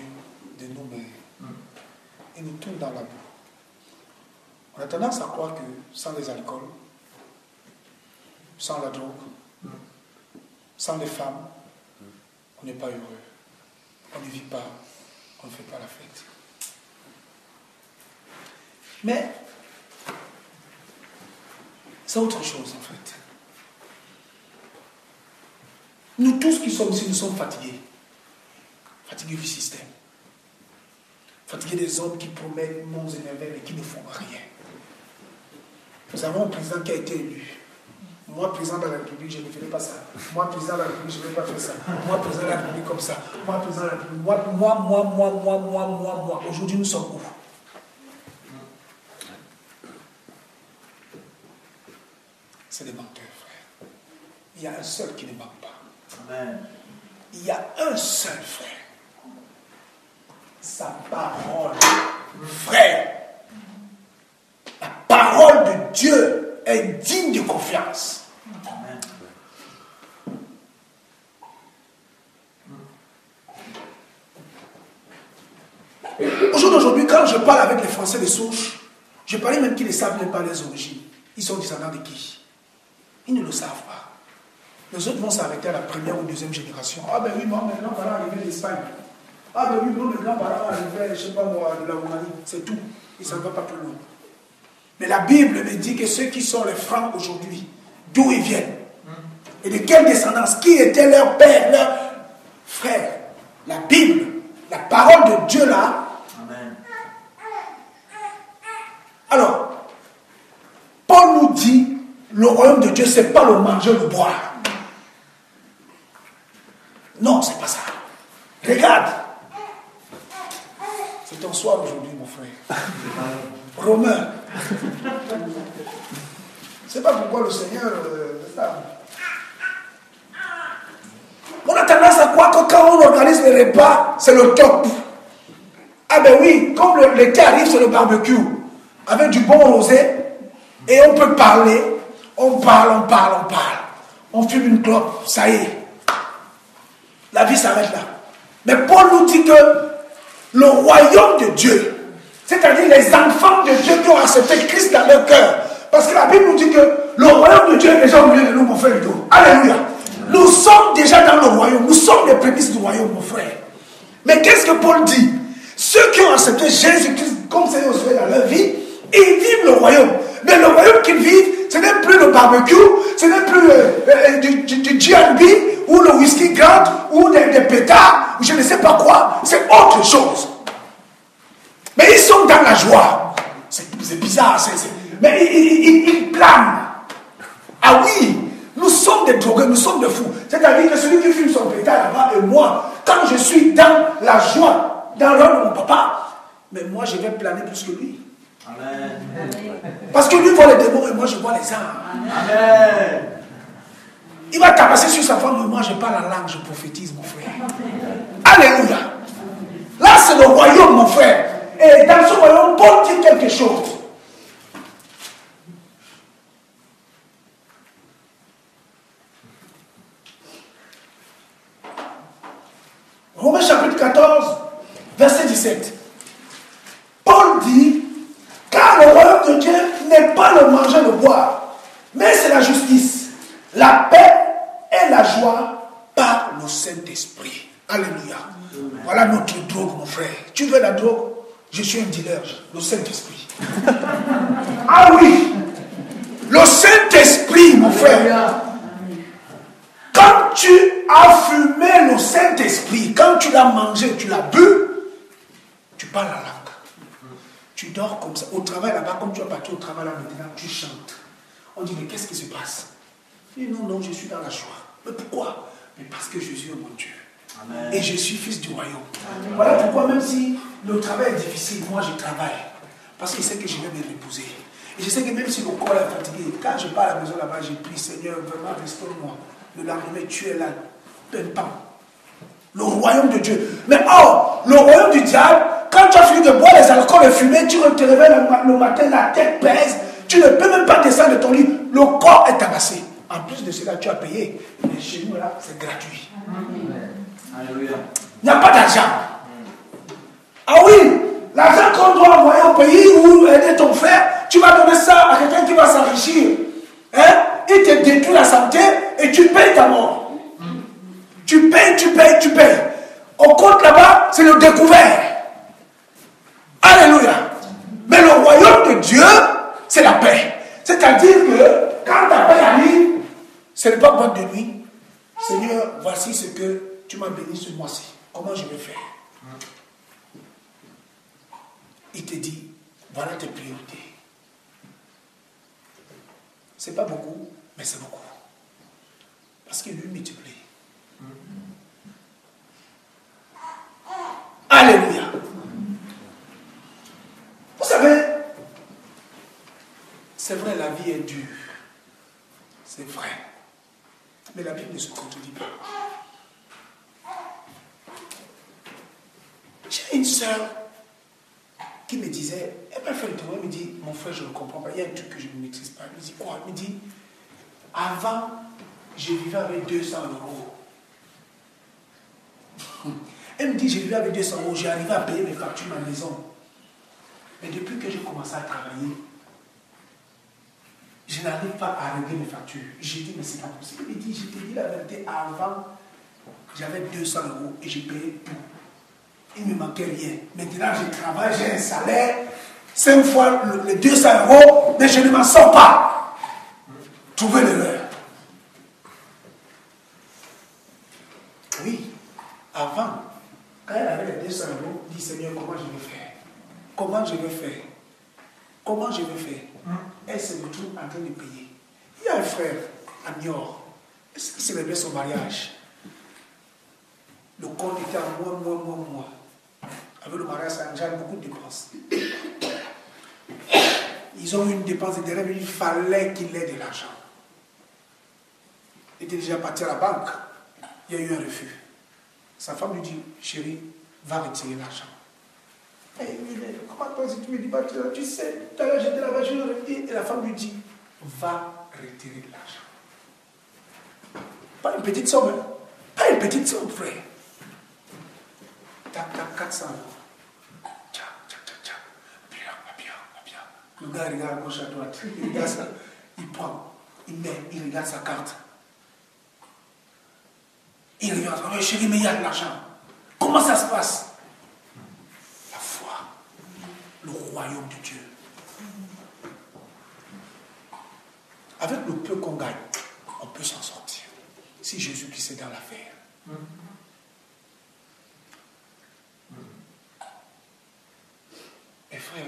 S1: de nous, mais il nous tourne dans la boue. On a tendance à croire que sans les alcools, sans la drogue, sans les femmes, on n'est pas heureux. On ne vit pas, on ne fait pas la fête. Mais c'est autre chose en fait. Nous tous qui sommes ici, nous sommes fatigués. Fatigués du système. Fatigués des hommes qui promettent monts et merveilles et qui ne font rien. Nous avons un président qui a été élu. Moi, président de la République, je ne ferai pas ça. Moi, président de la République, je ne vais pas faire ça. Moi, président de la République comme ça. Moi, président de la République. Moi. Aujourd'hui, nous sommes où? C'est des menteurs, frère. Il y a un seul qui ne ment pas.
S4: Amen.
S1: Il y a un seul, frère. Sa parole. Frère. La parole de Dieu est digne de confiance.
S4: Amen.
S1: Au jour d'aujourd'hui, quand je parle avec les Français de souche, je parie même qu'ils ne savent même pas les origines. Ils sont descendants de qui? Ils ne le savent pas. Les autres vont s'arrêter à la première ou deuxième génération. Ah ben oui, moi, mes grands-parents arrivaient d'Espagne. Ah ben oui, moi, mes grands-parents arrivaient, je ne sais pas moi, de la Roumanie. C'est tout. Ils ne s'en vont pas plus loin. Mais la Bible me dit que ceux qui sont les Francs aujourd'hui, d'où ils viennent, et de quelle descendance, qui était leur père, leur frère, la Bible, la parole de Dieu là.
S4: Amen.
S1: Alors, Paul nous dit, le royaume de Dieu, ce n'est pas le manger, le boire. Non, c'est pas ça. Regarde. C'est ton soir aujourd'hui, mon frère. Romain. C'est pas pourquoi le Seigneur on a tendance à croire que quand on organise les repas, c'est le top. Ah ben oui, comme l'été arrive sur le barbecue, avec du bon rosé, et on peut parler, on parle. On fume une clope, ça y est. La vie s'arrête là. Mais Paul nous dit que le royaume de Dieu, c'est-à-dire les enfants de Dieu qui ont accepté Christ dans leur cœur. Parce que la Bible nous dit que le royaume de Dieu est déjà au milieu de nous, mon frère Ludo. Alléluia. Nous sommes déjà dans le royaume. Nous sommes les prémices du royaume, mon frère. Mais qu'est-ce que Paul dit? Ceux qui ont accepté Jésus-Christ comme Seigneur dans leur vie, ils vivent le royaume. Mais le royaume qu'ils vivent, ce n'est plus le barbecue, ce n'est plus du G&B ou le whisky grand ou des pétards ou je ne sais pas quoi. C'est autre chose. Mais ils sont dans la joie. C'est bizarre. Mais ils planent. Ah oui, nous Nous sommes des drogués, nous sommes des fous. C'est-à-dire que celui qui fume son pétard là-bas et moi, quand je suis dans la joie, dans l'heure de mon papa, mais moi je vais planer plus que lui.
S4: Amen.
S1: Parce que lui voit les démons et moi je vois les âmes.
S4: Amen.
S1: Il va tabasser sur sa femme et moi je parle la langue, je prophétise mon frère. Alléluia. Là c'est le royaume mon frère. Et dans ce royaume, Paul dit quelque chose. Romains chapitre 14, verset 17. Paul dit, car le royaume de Dieu n'est pas le manger, le boire, mais c'est la justice, la paix et la joie par le Saint-Esprit. Alléluia. Voilà notre drogue, mon frère. Tu veux la drogue? Je suis un dealer, le Saint-Esprit. Ah oui, le Saint-Esprit, mon frère. Quand tu as fumé le Saint-Esprit, quand tu l'as mangé, tu l'as bu, tu parles la langue. Tu dors comme ça. Au travail là-bas, comme tu es parti au travail là maintenant, tu chantes. On dit, mais qu'est-ce qui se passe? Il dit, non, non, je suis dans la joie. Mais pourquoi? Mais parce que je suis mon Dieu. Amen. Et je suis fils du royaume. Amen. Voilà pourquoi même si le travail est difficile, moi je travaille. Parce qu'il sait que je vais me reposer. Et je sais que même si le corps est fatigué, quand je pars à la maison là-bas, j'ai pris, Seigneur, vraiment restaure-moi. Le lendemain, tu es là, pimpant. Le royaume de Dieu. Mais oh, le royaume du diable, quand tu as fini de boire les alcools et fumer, tu te réveilles le matin, la tête pèse, tu ne peux même pas descendre de ton lit, le corps est tabassé. En plus de cela, tu as payé. Mais chez nous, là, c'est gratuit. Alléluia. Il n'y a pas d'argent. Ah oui, l'argent qu'on doit envoyer au pays ou aider ton frère, tu vas donner ça à quelqu'un qui va s'enrichir. Hein? Il te détruit la santé et tu payes ta mort. Tu payes. Au compte là-bas, c'est le découvert. Alléluia. Mais le royaume de Dieu, c'est la paix. C'est-à-dire que quand ta paix arrive, ce n'est pas boîte de nuit. Seigneur, voici ce que tu m'as béni ce mois-ci. Comment je vais faire? Il te dit, voilà tes priorités. C'est pas beaucoup, mais c'est beaucoup. Parce qu'il lui multiplie. Alléluia. Vous savez, c'est vrai, la vie est dure. C'est vrai. Mais la Bible ne se contredit pas. J'ai une sœur qui me disait, elle m'a fait le tour, elle me dit, mon frère, je ne comprends pas, il y a un truc que je ne maîtrise pas. Elle me dit quoi? Elle me dit, avant, je vivais avec 200 €. Elle me dit, je vivais avec 200 €, j'ai arrivé à payer mes factures, ma maison. Mais depuis que j'ai commencé à travailler, je n'arrive pas à régler mes factures. J'ai dit, mais c'est pas possible. Il me dit, je te dis la vérité, avant, j'avais 200 € et j'ai payé tout. Il ne me manquait rien. Maintenant, je travaille, j'ai un salaire, 5 fois les 200 €, mais je ne m'en sors pas. Trouvez l'erreur. Oui, avant, quand elle avait les 200 €, elle dit, Seigneur, comment je vais faire? Comment je vais faire? Comment je vais faire? Elle se retrouve en train de payer. Il y a un frère à Niort. Est-ce qu'il célébrait son mariage? Le compte était à moi. Avec le mariage, ça engendre beaucoup de dépenses. Ils ont eu une dépense de derrière, il fallait qu'il ait de l'argent. Il était déjà parti à la banque. Il y a eu un refus. Sa femme lui dit, chérie, va retirer l'argent. Et il dit, comment toi, si tu me dis pas, tu sais, tout à l'heure j'étais là-bas, je l'ai. Et la femme lui dit, va retirer l'argent. Pas une petite somme, hein? Pas une petite somme, frère. Tac, 400 €. Bien. Le gars regarde à gauche, à droite. Il regarde ça, il prend, il met, il regarde sa carte. Il regarde, oh, chérie, mais il y a de l'argent. Comment ça se passe? La foi, le royaume de Dieu. Avec le peu qu'on gagne, on peut s'en sortir. Si Jésus-Christ est dans l'affaire. Et frère,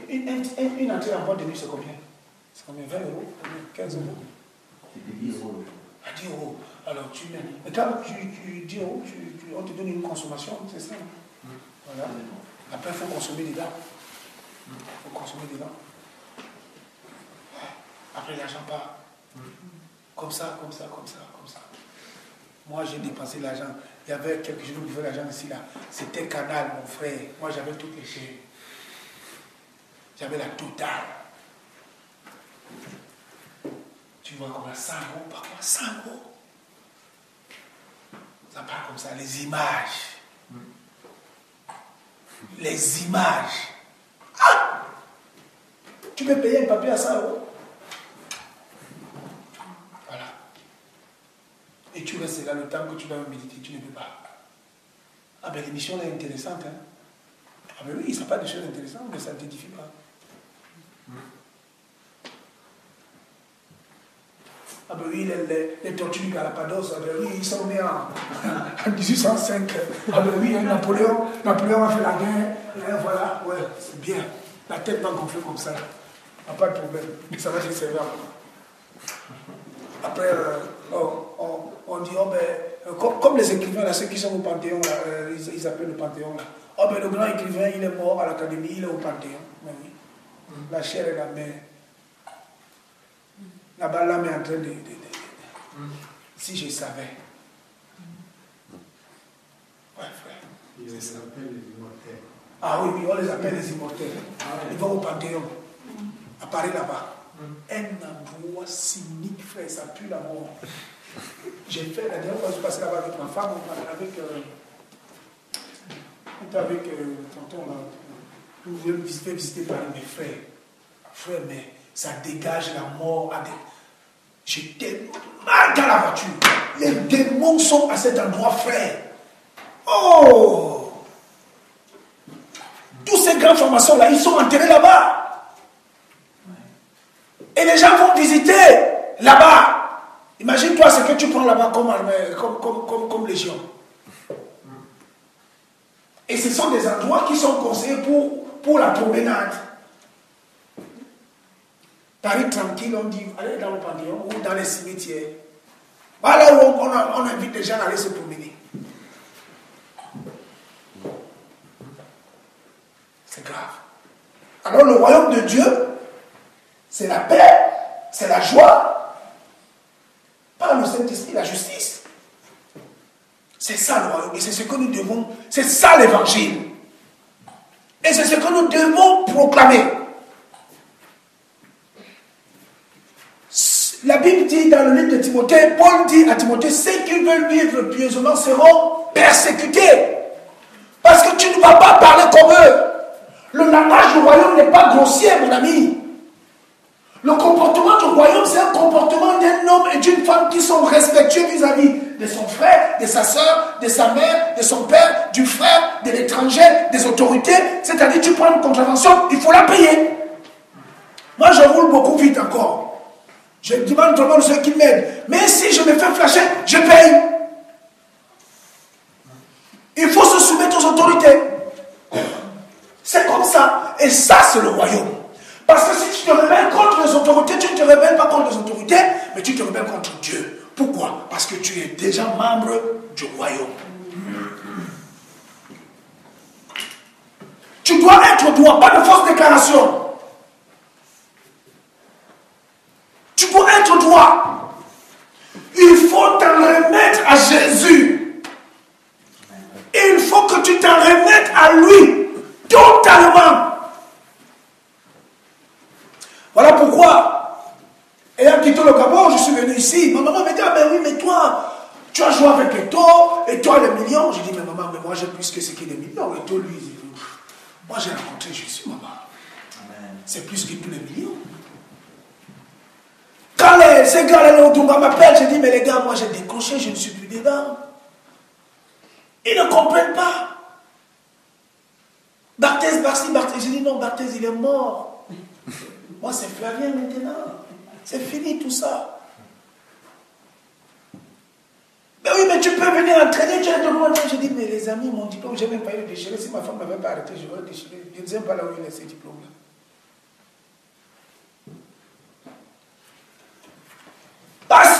S1: une entrée en boîte de nuit, c'est combien? C'est combien? 20 €? 15 €?
S5: C'était 10 euros.
S1: À 10 euros. Alors tu mets. Mais quand tu 10 euros, on te donne une consommation, c'est ça. Voilà. Après, il faut consommer dedans. Il faut consommer dedans. Après, l'argent part. Comme ça, comme ça, comme ça, comme ça. Moi, j'ai dépensé l'argent. Il y avait quelques jours où je faisais l'argent ici, là. C'était Canal, mon frère. Moi, j'avais toutes les chaînes. J'avais la totale. Tu vois comme 100 euros par mois, 100 euros. Ça part comme ça, les images. Les images. Ah! Tu peux payer un papier à 100 euros. Voilà. Et tu restes là le temps que tu vas méditer, tu ne peux pas. Ah ben l'émission est intéressante. Hein? Ah ben oui, ça n'a pas de choses intéressantes, mais ça ne t'édifie pas. Ah ben oui, les tortues du Galapagos, ah ben oui, ils sont nés en 1805. Ah ben oui, Napoléon a fait la guerre. Et voilà, ouais, c'est bien. La tête va gonfler comme ça. Pas de problème. Ça va te servir. Après, on dit, oh ben, comme les écrivains, là, ceux qui sont au Panthéon, là, ils appellent le Panthéon. Là. Oh ben, le grand écrivain, il est mort à l'Académie, il est au Panthéon. Mais oui. La chair et la main. Là-bas, l'âme est en train de... Si je savais. Ouais, frère.
S7: Ils les appellent les immortels.
S1: Ah oui, oui, on les appelle les immortels. Ils vont au Panthéon. À Paris, là-bas. Un endroit cynique, frère, ça pue la mort. J'ai fait, la dernière fois, je suis passé là-bas avec ma femme, on était avec tonton, là. Nous voulions visiter Paris, mes frères. Frère, mais ça dégage la mort. J'étais mal dans la voiture. Les démons sont à cet endroit, frère. Oh! Tous ces grandes formations-là, ils sont enterrés là-bas. Et les gens vont visiter là-bas. Imagine-toi ce que tu prends là-bas comme légion. Et ce sont des endroits qui sont conseillés pour la promenade. Paris tranquille, on dit, allez dans le Panthéon ou dans les cimetières. Voilà où on invite les gens à aller se promener. C'est grave. Alors le royaume de Dieu, c'est la paix, c'est la joie, par le Saint-Esprit, la justice. C'est ça le royaume. Et c'est ce que nous devons, c'est ça l'évangile. Et c'est ce que nous devons proclamer. La Bible dit dans le livre de Timothée, Paul dit à Timothée, ceux qui veulent vivre pieusement seront persécutés. Parce que tu ne vas pas parler comme eux. Le langage du royaume n'est pas grossier, mon ami. Le comportement du royaume, c'est un comportement d'un homme et d'une femme qui sont respectueux vis-à-vis de son frère, de sa soeur, de sa mère, de son père, du frère, de l'étranger, des autorités. C'est-à-dire, tu prends une contravention, il faut la payer. Moi, je roule beaucoup vite encore. Je demande vraiment ceux qui m'aident. Mais si je me fais flasher, je paye. Il faut se soumettre aux autorités. C'est comme ça. Et ça, c'est le royaume. Parce que si tu te rebelles contre les autorités, tu ne te rebelles pas contre les autorités, mais tu te rebelles contre Dieu. Pourquoi? Parce que tu es déjà membre du royaume. Tu dois être droit, pas de fausse déclaration. Tu dois être droit. Il faut t'en remettre à Jésus. Et il faut que tu t'en remettes à lui totalement. Voilà pourquoi, ayant quitté le Gabon, je suis venu ici. Ma maman m'a dit, ah ben oui, mais toi, tu as joué avec Eto, et toi les millions. J'ai dit, mais maman, mais moi j'ai plus que ce qui est des millions. Eto, lui, il dit, moi j'ai rencontré Jésus, maman. C'est plus que tous les millions. Quand ces gars-là, Otunga m'appellent, je dis, mais les gars, moi j'ai décroché, je ne suis plus dedans. Ils ne comprennent pas. Barthez, j'ai dit, non, Barthez, il est mort. Moi, c'est Flavien maintenant. C'est fini tout ça. Mais oui, mais tu peux venir entraîner, tu es de loin. J'ai dit, mais les amis, mon diplôme, je n'ai même pas eu le déchirer. Si ma femme ne m'avait pas arrêté, je l'aurais déchiré. Je ne sais pas là où il est, ces diplômes-là. Parce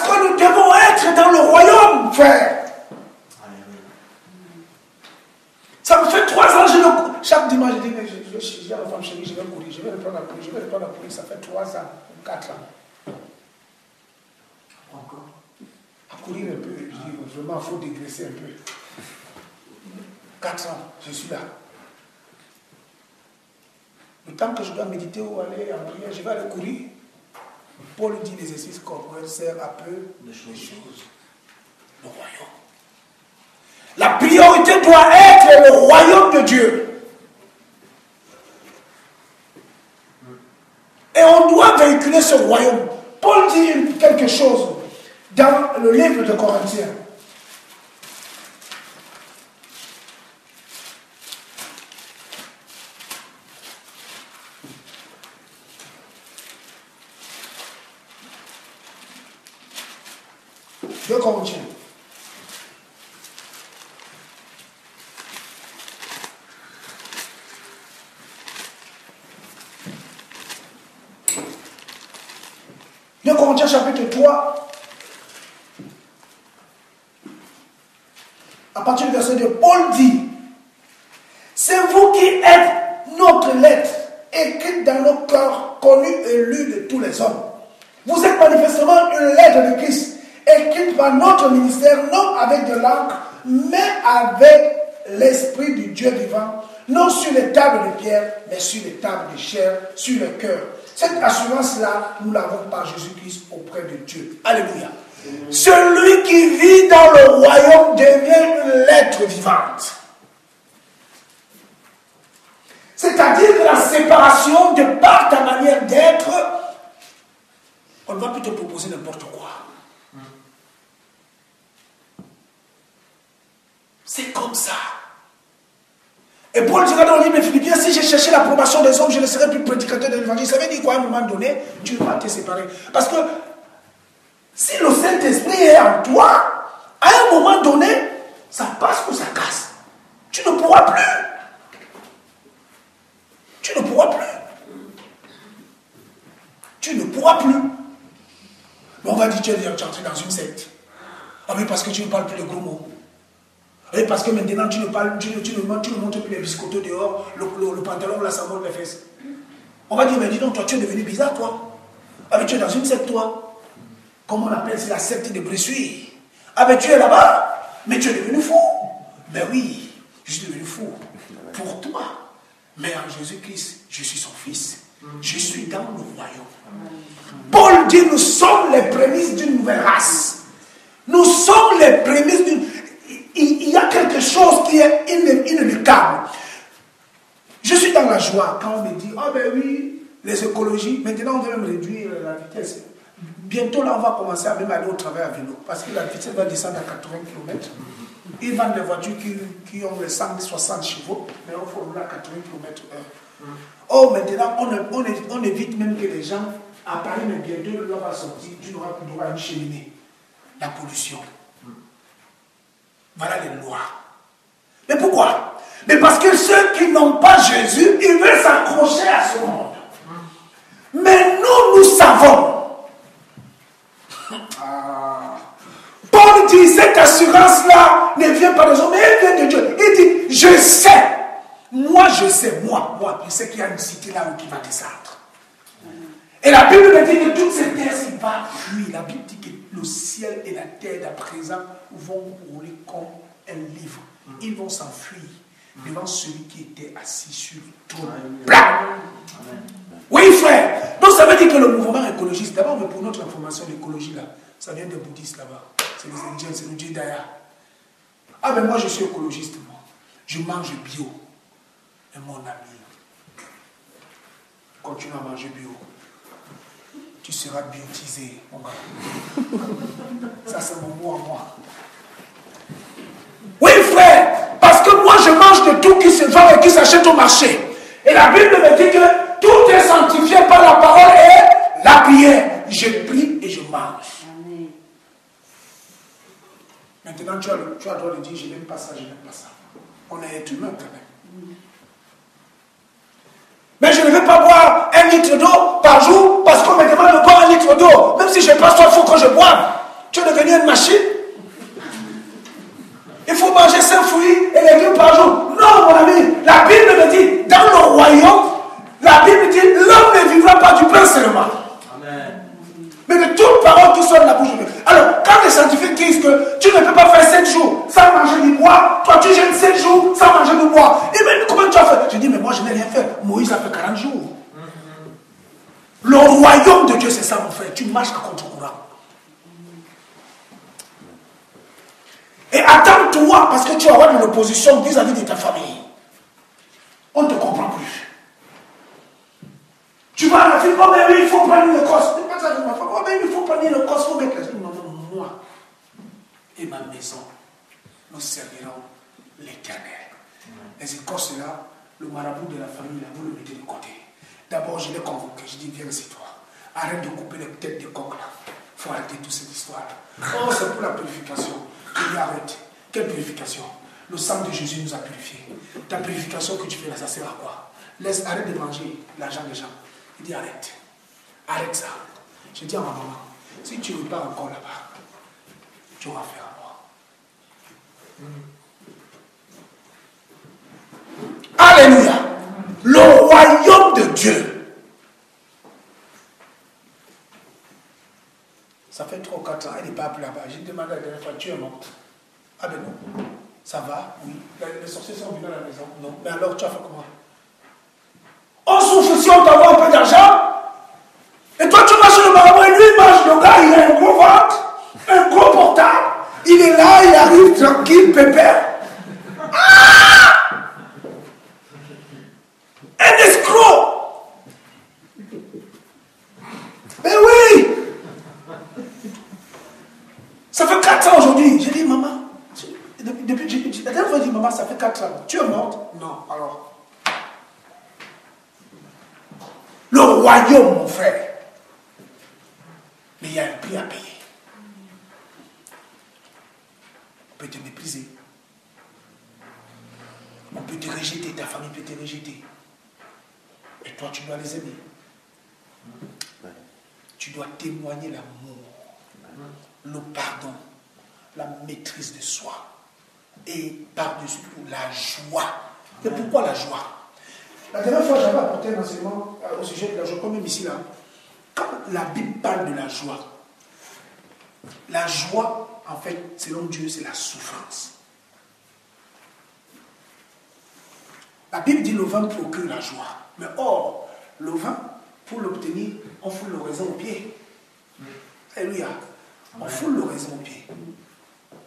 S1: être dans le royaume, frère. Ça me fait 3 ans, chaque dimanche, je dis, mais je dis à ma femme chérie, je vais courir, je vais reprendre la courir, ça fait 3 ans, 4 ans.
S4: Encore.
S1: À courir un peu, je dis, vraiment, il faut dégraisser un peu. 4 ans, je suis là. Le temps que je dois méditer ou aller en prière, je vais aller courir. Paul dit l'exercice corporel sert à peu de choses. Le royaume. La priorité doit être le royaume de Dieu. Et on doit véhiculer ce royaume. Paul dit quelque chose dans le livre de Corinthiens. De Corinthiens. De Corinthiens chapitre 3, à partir du verset 2, Paul dit, c'est vous qui êtes notre lettre, écrite dans nos cœurs, connue et lue de tous les hommes. Vous êtes manifestement une lettre de Christ, écrite par notre ministère, non avec de l'encre, mais avec l'Esprit du Dieu vivant, non sur les tables de pierre, mais sur les tables de chair, sur le cœur. Cette assurance-là, nous l'avons par Jésus-Christ auprès de Dieu. Alléluia. Celui qui vit dans le royaume devient une lettre vivante. C'est-à-dire que la séparation de par ta manière d'être, on ne va plus te proposer n'importe quoi. C'est comme ça. Et Paul dira dans le livre de Philippiens, si j'ai cherché l'approbation des hommes, je ne serai plus prédicateur de l'évangile. Ça veut dire quoi à un moment donné, tu vas te séparer. Parce que si le Saint-Esprit est en toi, à un moment donné, ça passe ou ça casse. Tu ne pourras plus. Tu ne pourras plus. Tu ne pourras plus. Mais on va dire, tu es entré dans une secte. Ah oui, parce que tu ne parles plus de gros mots. Et parce que maintenant tu ne montres plus les biscottos dehors, le pantalon là ça monte les fesses. On va dire, mais dis donc, toi tu es devenu bizarre toi. Ah mais tu es dans une secte toi. Comment on appelle, c'est la secte de Bressuire. Ah mais tu es là-bas, mais tu es devenu fou. Ben oui, je suis devenu fou. Pour toi. Mais en Jésus-Christ, je suis son fils. Je suis dans le royaume. Paul dit, nous sommes les prémices d'une nouvelle race. Nous sommes les prémices d'une... Il y a quelque chose qui est inéluctable. Je suis dans la joie quand on me dit, ah ben oui, les écologies, maintenant on veut même réduire la vitesse. Bientôt là on va commencer à même aller au travail à vélo, parce que la vitesse va descendre à 80 km. Ils vendent des voitures qui ont les 160 chevaux, mais on faut rouler à 80 km/h. Oh, maintenant on évite même que les gens, à Paris, mais bientôt l'on va sortir, tu n'auras plus droit à une cheminée. La pollution. Voilà les lois. Mais pourquoi? Mais parce que ceux qui n'ont pas Jésus, ils veulent s'accrocher à ce monde. Mais nous savons. Paul dit, cette assurance-là ne vient pas des hommes, mais elle vient de Dieu. Il dit, je sais. Moi, je sais. Moi, je sais qu'il y a une cité là où qui va descendre. Et la Bible me dit que toute cette terre s'y va fuir. La Bible dit que le ciel et la terre d'à présent vont rouler comme un livre. Ils vont s'enfuir devant celui qui était assis sur le trône. Oui, frère. Donc ça veut dire que le mouvement écologiste, d'abord, mais pour notre information, l'écologie là, ça vient des bouddhistes là-bas. C'est les Indiens, c'est le Jidaya. Ah ben moi je suis écologiste, moi. Je mange bio. Et mon ami, continue à manger bio. Tu seras biotisé, mon gars. Ça, c'est mon mot à moi. Oui, frère, parce que moi, je mange de tout qui se vend et qui s'achète au marché. Et la Bible me dit que tout est sanctifié par la parole et la prière. Je prie et je mange. Amen. Maintenant, tu as le droit de dire, je n'aime pas ça, je n'aime pas ça. On est être humain quand même. Mais je ne vais pas boire 1 litre d'eau par jour parce qu'on me demande de boire 1 litre d'eau. Même si je passe 3 fois quand je bois. Tu es devenu une machine. fait, Moïse a fait 40 jours. Le royaume de Dieu, c'est ça, mon frère. Tu marches à contre-courant. Et attends-toi, parce que tu vas avoir une opposition vis-à-vis de ta famille. On ne te comprend plus. Tu vas à la fille, oh mais oui, il faut prendre le cos. C'est pas ça de ma femme. Oh mais il faut prendre le cos, il faut mettre la non, non, moi et ma maison, nous servirons l'Éternel. Les écorces là, le marabout de la famille, là, vous le mettez de côté. D'abord, je l'ai convoqué, je dis, viens ici, toi. Arrête de couper les têtes des coqs là. Il faut arrêter toute cette histoire. Oh, c'est pour la purification. Il dit, arrête. Quelle purification? Le sang de Jésus nous a purifiés. Ta purification que tu fais là, ça sert à quoi? Arrête de manger l'argent des gens. Il dit, arrête. Arrête ça. Je dis à ma maman, si tu ne veux pas encore là-bas, tu vas faire à moi. Alléluia. Le royaume de Dieu. Ça fait 3 ou 4 ans, elle n'est pas appelée là-bas. J'ai demandé la dernière fois, tu es morte. Ah ben non. Ça va, oui. Les sorciers sont venus à la maison. Non. Mais alors, tu as fait comment? On souffle si on t'envoie un peu d'argent. Et toi, tu marches sur le marabout et lui, il marche. Le gars, il a un gros ventre, un gros portable. Il est là, il arrive tranquille, pépère. Ah! Un escroc! Mais oui! Ça fait 4 ans aujourd'hui. J'ai dit, maman, depuis la dernière fois, j'ai dit, maman, ça fait 4 ans. Tu es morte? Non, alors. Le royaume, mon frère. Mais il y a un prix à payer. On peut te mépriser. On peut te rejeter, ta famille peut te rejeter. Et toi, tu dois les aimer. Tu dois témoigner l'amour, le pardon, la maîtrise de soi. Et par-dessus tout, la joie. Et pourquoi la joie? La dernière fois, j'avais apporté un enseignement au sujet de la joie, comme même ici, là. Quand la Bible parle de la joie, en fait, selon Dieu, c'est la souffrance. La Bible dit le vin procure la joie. Mais or, le vin, pour l'obtenir, on fout le raisin au pied. Alléluia. On fout le raisin au pied.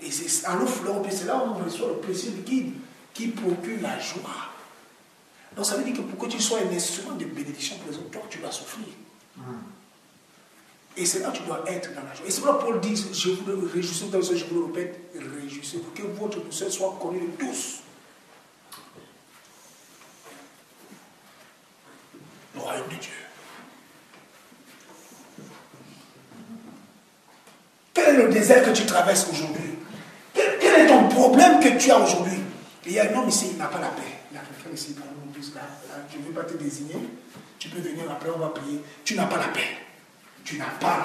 S1: Et c'est en le foulant au pied, c'est là où on reçoit le précieux liquide qui procure la joie. Donc ça veut dire que pour que tu sois un instrument de bénédiction pour les autres, toi, tu dois souffrir. Et c'est là que tu dois être dans la joie. Et c'est pourquoi Paul dit, je vous réjouis, je vous le répète, réjouissez, pour que votre douceur soit connue de tous. Le royaume de Dieu. Quel est le désert que tu traverses aujourd'hui? Quel est ton problème que tu as aujourd'hui? Il y a un homme ici, il n'a pas la paix. Il y a quelqu'un ici, là, je ne veux pas te désigner. Tu peux venir après, on va prier. Tu n'as pas la paix. Tu n'as pas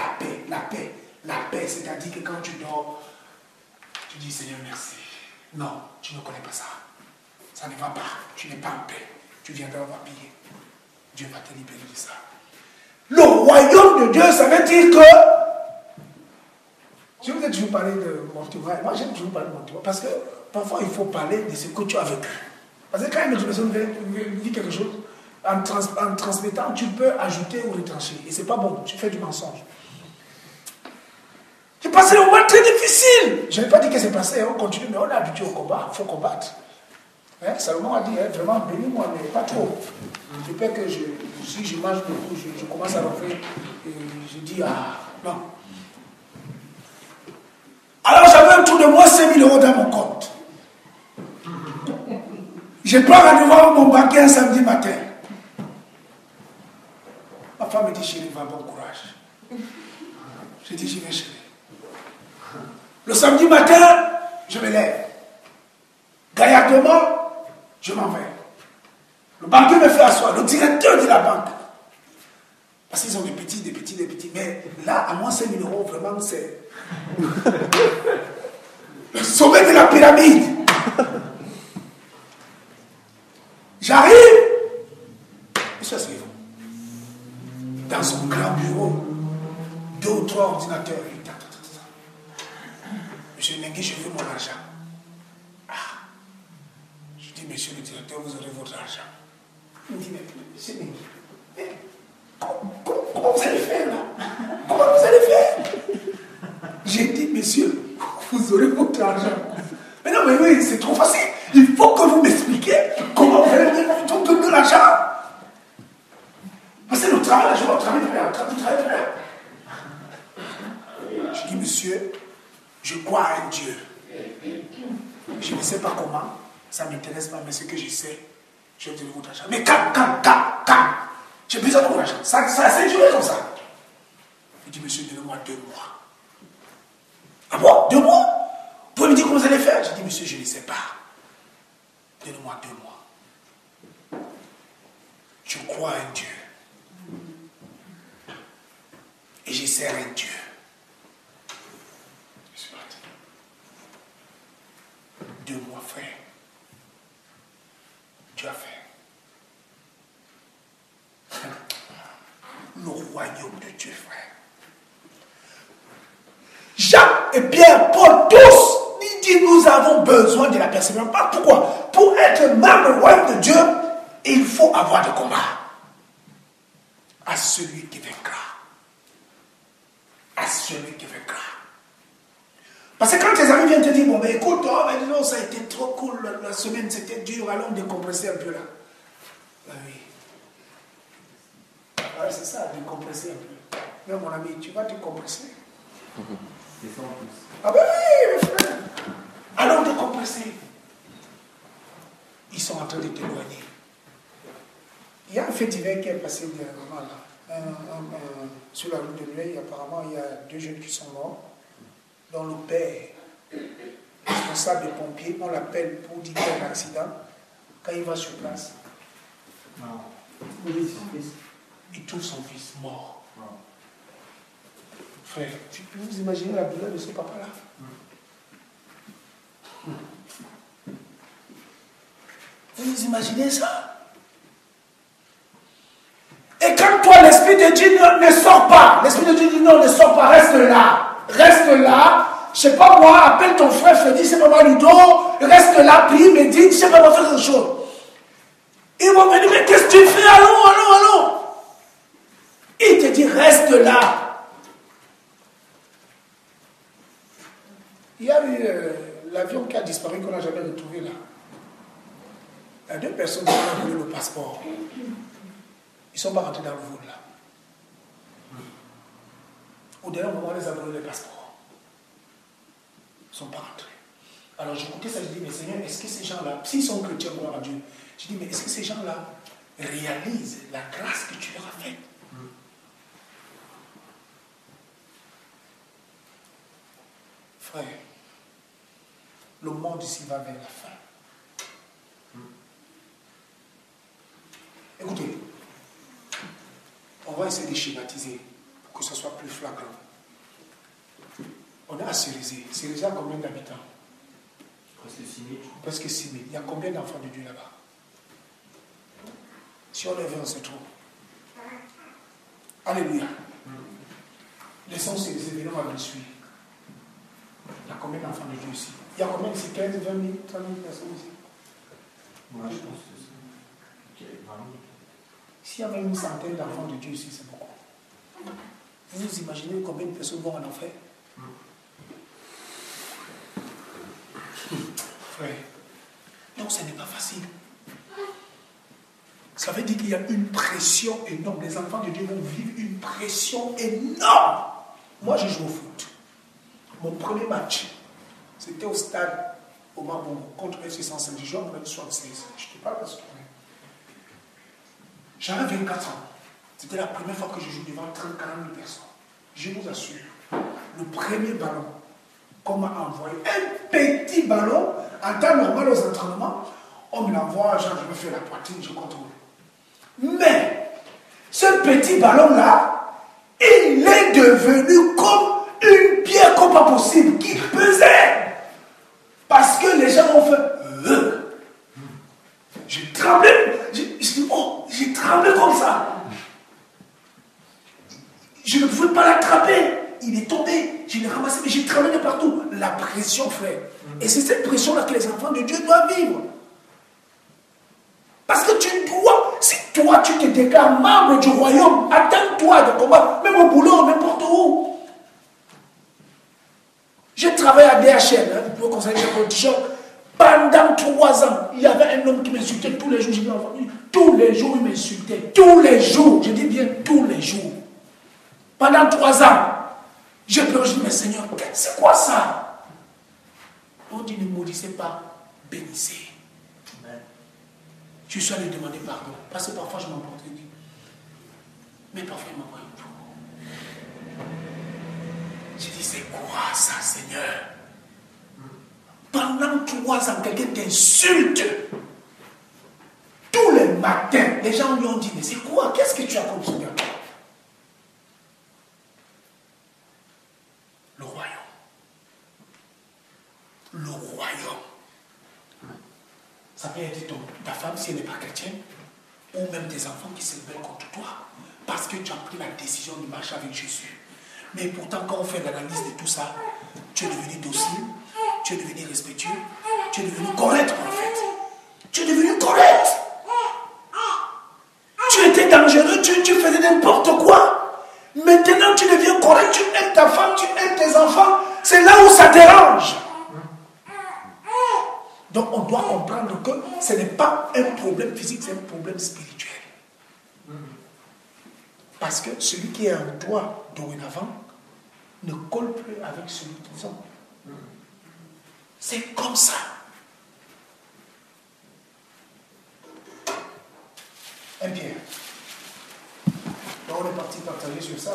S1: la paix. La paix, c'est-à-dire que quand tu dors, tu dis Seigneur merci. Non, tu ne connais pas ça. Ça ne va pas. Tu n'es pas en paix. Tu viendras, on va prier. Dieu va te libérer de ça. Le royaume de Dieu, ça veut dire que. Je vous ai toujours parlé de mon témoignage. Moi, j'aime toujours parler de mon témoignage. Parce que parfois, il faut parler de ce que tu as vécu. Parce que quand une personne dit quelque chose, en transmettant, tu peux ajouter ou retrancher. Et c'est pas bon, tu fais du mensonge. J'ai passé un moment très difficile. Je n'ai pas dit que c'est passé, on continue, mais on est habitué au combat, il faut combattre. Hein? Salomon a dit, hein, vraiment, bénis-moi, mais pas trop. J'ai peur que si je mange beaucoup, je commence à rentrer, et je dis, ah, non. Alors j'avais autour de moi 5 000 € dans mon compte. Je prends rendez-vous avec mon banquier un samedi matin. Ma femme me dit, chérie, va, bon courage. Je dis, j'y vais, chérie. Le samedi matin, je me lève. Gaillardement, je m'en vais. Le banquier me fait asseoir, le directeur de la banque. Parce qu'ils ont des petits. Mais là, à moins 5 000 €, vraiment, c'est le sommet de la pyramide. J'arrive, monsieur suivant, dans son grand bureau, 2 ou 3 ordinateurs. Monsieur Nengi, je veux mon argent. Ah. Je dis, monsieur le directeur, vous aurez votre argent. Il me dit, mais comment vous allez faire là? Comment vous allez faire? J'ai dit, monsieur, vous aurez votre argent. Mais non, mais oui, c'est trop facile. Il faut que vous m'expliquiez comment vous allez donner l'argent. Parce que le travail, je vais au travail frère. Je dis, monsieur, je crois à un Dieu. Je ne sais pas comment, ça ne m'intéresse pas, mais ce que je sais, je vais vous donner votre argent. Mais calme. J'ai besoin de votre argent. Ça s'est duré comme ça. Il dit, monsieur, donnez-moi 2 mois. Ah bon, 2 mois? Vous pouvez me dire comment vous allez faire? J'ai dit, monsieur, je ne sais pas. Donnez-moi 2 mois. Je crois à un Dieu. Et je sers un Dieu. Je suis parti. 2 mois, frère. Tu as fait. Le royaume de Dieu, frère. Jacques et Pierre, Paul, tous, ils disent nous avons besoin de la persévérance. Pourquoi? Pour être membre du royaume de Dieu, il faut avoir des combats. À celui qui vaincra. À celui qui vaincra. Parce que quand tes amis viennent te dire, bon, ben écoute, oh, ben, non, ça a été trop cool, la semaine c'était dur, allons décompresser un peu là. Ben oui. Ouais, c'est ça, décompresser un peu. Mais mon ami, tu vas décompresser. Ah ben oui, mes frères. Allons décompresser. Ils sont en train de t'éloigner. Il y a un fait divers qui est passé dernièrement là. Sur la route de Nueil, apparemment, il y a 2 jeunes qui sont morts, dont le père, responsable des pompiers, on l'appelle pour dire qu'il y a un accident. Quand il va sur place, il trouve son fils mort. Frère, tu peux vous imaginer la douleur de ce papa-là? Vous imaginez ça? Et quand toi, l'Esprit de Dieu ne sort pas, l'Esprit de Dieu dit non, ne sort pas, reste là. Reste là. Je sais pas moi, appelle ton frère, Freddy, c'est pas moi, Ludo, reste là, prie, médite, je sais pas moi, faire quelque chose. Ils vont me dire, mais qu'est-ce que tu fais? Allons. Il te dit, reste là. Il y a eu l'avion qui a disparu, qu'on n'a jamais retrouvé là. Il y a 2 personnes qui ont volé le passeport. Ils ne sont pas rentrés dans le vol là. Au dernier moment, on les a volé les passeports. Ils ne sont pas rentrés. Alors j'écoutais ça, je dis, mais Seigneur, est-ce que ces gens-là, s'ils sont chrétiens, gloire à Dieu, je dis, mais est-ce que ces gens-là réalisent la grâce que tu leur as faite? Frère, le monde ici va vers la fin. Écoutez, on va essayer de schématiser pour que ce soit plus flagrant. On est à Cérisé. Cérisé a combien d'habitants?
S5: Presque 6 000.
S1: Presque 6 000. Il y a combien d'enfants de Dieu là-bas? Si on est vrai, on se trouve. Alléluia. Laissons Cérisé, venons à Bressuire. Il y a combien d'enfants de Dieu ici? Il y a combien ici? 15, 20 000, 30 000 personnes ici?
S5: Moi, je pense que c'est 20 000.
S1: S'il y a même une centaine d'enfants de Dieu ici, c'est beaucoup. Vous imaginez combien de personnes vont en enfer? Frère, non, ce n'est pas facile. Ça veut dire qu'il y a une pression énorme. Les enfants de Dieu vont vivre une pression énorme. Moi, je joue au foot. Mon premier match, c'était au stade Omar Bongo contre FC 105. Je jouais en 1976. Je ne te parle pas de ce tournoi. J'avais 24 ans. C'était la première fois que je joue devant 30-40 000 personnes. Je vous assure, le premier ballon qu'on m'a envoyé, un petit ballon, en temps normal aux entraînements, on me l'envoie, genre je me fais la poitrine, je contrôle. Mais, ce petit ballon-là, il est devenu comme une pierre comme pas possible, qui pesait. Parce que les gens ont fait... J'ai tremblé. J'ai tremblé comme ça. Je ne pouvais pas l'attraper. Il est tombé. Je l'ai ramassé, mais j'ai tremblé de partout. La pression, frère. Et c'est cette pression-là que les enfants de Dieu doivent vivre. Parce que tu dois... Si toi, tu te déclares membre du royaume. Attends-toi de combat, même au boulot, n'importe où. J'ai travaillé à DHL, hein, vous pouvez conseiller les productions. Pendant 3 ans, il y avait un homme qui m'insultait tous les jours. J'ai dit en famille, tous les jours, il m'insultait. Tous les jours, je dis bien tous les jours. Pendant 3 ans, j'ai pleuré, je dis, mais Seigneur, c'est quoi ça? On dit, ne maudissez pas, bénissez. Je suis allé demander pardon. Parce que parfois je m'emporte et dis, mais parfois il m'envoie tout. J'ai dit, c'est quoi ça, Seigneur? Pendant 3 ans, quelqu'un t'insulte. Tous les matins, les gens lui ont dit, mais c'est quoi? Qu'est-ce que tu as comme Seigneur? Le royaume. Le royaume. Ça peut être ta femme si elle n'est pas chrétienne, ou même tes enfants qui se rebellent contre toi, parce que tu as pris la décision de marcher avec Jésus. Mais pourtant, quand on fait l'analyse de tout ça, tu es devenu docile, tu es devenu respectueux, tu es devenu correct en fait. Tu es devenu correct. Tu étais dangereux, tu faisais n'importe quoi. Maintenant, tu deviens correct, tu aimes ta femme, tu aimes tes enfants. C'est là où ça dérange. Donc on doit comprendre que ce n'est pas un problème physique, c'est un problème spirituel. Parce que celui qui est en toi dorénavant ne colle plus avec celui qu'ils ont. C'est comme ça. Un Pierre. Donc on est parti partager sur ça.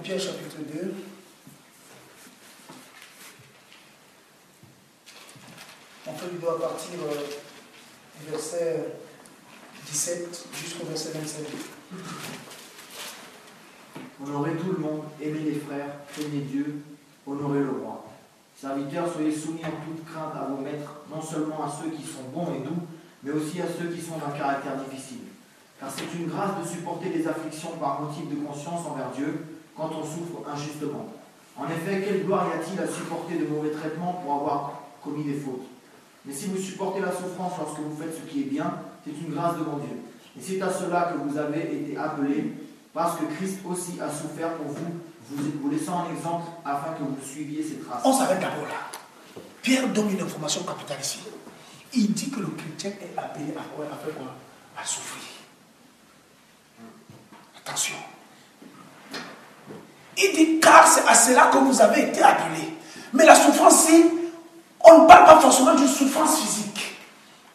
S1: Pierre chapitre 2. On peut lui doit partir du verset 17 jusqu'au verset 27.
S4: Honorez tout le monde, aimez les frères, craignez Dieu, honorez le roi. Serviteurs, soyez soumis en toute crainte à vos maîtres, non seulement à ceux qui sont bons et doux, mais aussi à ceux qui sont d'un caractère difficile. Car c'est une grâce de supporter les afflictions par motif de conscience envers Dieu, quand on souffre injustement. En effet, quelle gloire y a-t-il à supporter de mauvais traitements pour avoir commis des fautes? Mais si vous supportez la souffrance lorsque vous faites ce qui est bien, c'est une grâce devant Dieu. Et c'est à cela que vous avez été appelés, parce que Christ aussi a souffert pour vous laissant un exemple afin que vous suiviez ses traces.
S1: On s'arrête d'abord là. Pierre donne une information capitale ici. Il dit que le chrétien est appelé à quoi? À souffrir. Attention. Il dit, car c'est à cela que vous avez été appelés. Mais la souffrance, on ne parle pas forcément d'une souffrance physique.